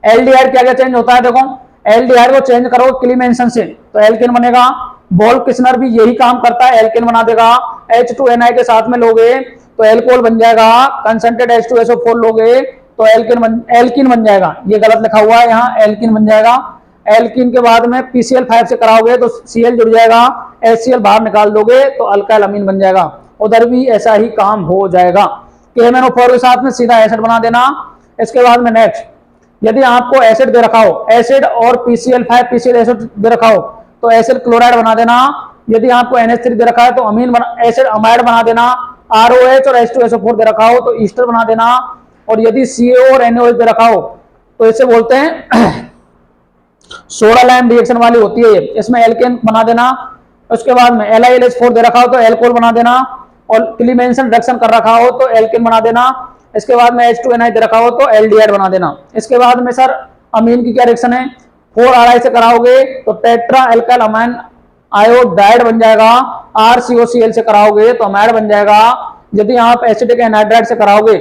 एल्डिहाइड क्या क्या चेंज होता है, देखो एल्डिहाइड को चेंज करो क्लीमेंसन से तो एल्केन बनेगा। बॉल किस्नर भी यही काम करता है, एल्केन बना देगा। H2NI के साथ में लोगे तो एल्कोहल बन जाएगा। कंसंट्रेट H2SO4 लोगे तो एल्किन बन जाएगा। ये गलत लिखा हुआ है यहाँ, एल्किन बन जाएगा। एल्किन के बाद में PCl5 से कराओगे तो Cl जुड़ जाएगा। HCl बाहर निकाल दोगे तो अल्काइल अमीन बन जाएगा। उधर भी ऐसा ही काम हो जाएगा। KMnO4 के साथ में सीधा एसिड बना देना। इसके बाद में नेक्स्ट, यदि आपको एसिड दे रखा हो, एसिड और PCl5 PCl एसिड दे रखा हो तो एसिड क्लोराइड बना देना। यदि आपको NH3 दे रखा है तो अमीन एसिड अमाइड बना देना। ROH और H2SO4 दे रखा हो तो ईस्टर बना देना। और यदि CO और NaOH दे रखा हो तो इसे बोलते हैं सोडा लाइम रिएक्शन वाली होती है ये, इसमें एल्केन बना देना। उसके बाद में LiLH4 दे रखा हो तो एल्कोहल बना देना। और क्लीमेंसन रिडक्शन कर रखा हो तो एल्केन बना देना। इसके बाद में H2NI दे रखा हो तो एल्डिहाइड बना देना। इसके बाद में सर अमीन की क्या रिएक्शन है, 4RI से कराओगे तो टेट्रा एल्काइल अमाइन आयोडाइड बन जाएगा। RCOCl से कराओगे तो अमाइड बन जाएगा। यदि आप एसिटिक एनहाइड्राइड से कराओगे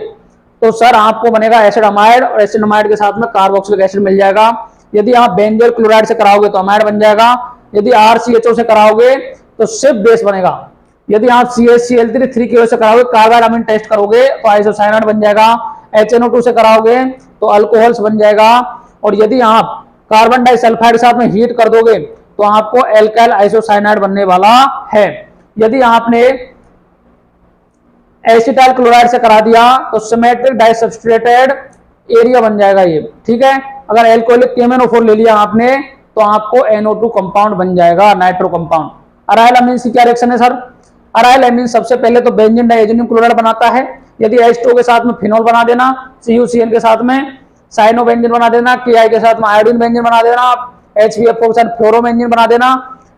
तो सर आपको बनेगा एसिड अमाइड और एसिड अमाइड के साथ में कार्बोक्सिलिक एसिड मिल जाएगा। यदि आप बेंजोइल क्लोराइड से कराओगे तो अमाइड बन जाएगा। यदि RCHO से कराओगे तो सिर्फ बेस बनेगा। यदि आप CH-Cl3 3KO से कराओगे, कार्बाइड अमीन टेस्ट करोगे तो आइसोसाइनाइड बन जाएगा। HNO2 से कराओगे तो अल्कोहल्स बन जाएगा। और यदि आप कार्बन डाइसल्फाइड के साथ में हीट कर दोगे तो आपको एल्काइल आइसोसाइनाइड बनने वाला है। यदि आपने एसिटाइल क्लोराइड से करा दिया तो सिमेट्रिक डाइसब्स्ट्रेटेड एरिया बन जाएगा ये, ठीक है। अगर एल्कोहलिक KMnO4 ले लिया आपने तो आपको NO2 कंपाउंड बन जाएगा, नाइट्रो कंपाउंड। अराइल अमीन की क्या रिएक्शन है सर, अराइल अमीन सबसे पहले तो बेंजीन डाइएजोनियम क्लोराइड बनाता है। यदि H2O के साथ में फिनोल बना देना, CuCl के साथ में साइनोबेंजीन बना देना, Ki के साथ में आयोडीन बेंजीन बना देना, HBF के साथ फ्लोरोबेंजीन बना देना,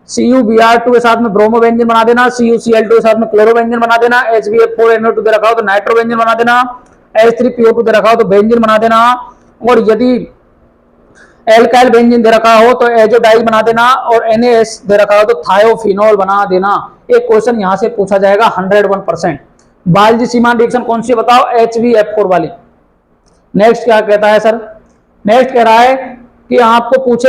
CuBr2 के साथ में ब्रोमोबेंजीन बना देना, CuCl2 के साथ में क्लोरोबेंजीन बना देना, HBF4NO2 दे रखा हो तो नाइट्रोबेंजीन बना देना, H3PO2 दे रखा हो तो बेंजीन बना देना। और यदि एल्काइल बेंजीन दे रखा हो तो एजोडाइल बना देना। और NaS दे रखा हो तो थायोफिनोल बना देना। एक क्वेश्चन यहां से पूछा जाएगा 101%। बायोलॉजी सीमा रिएक्शन कौन सी बताओ, HbF4 वाली। नेक्स्ट क्या कहता है सर, नेक्स्ट कह रहा है कि आपको पूछे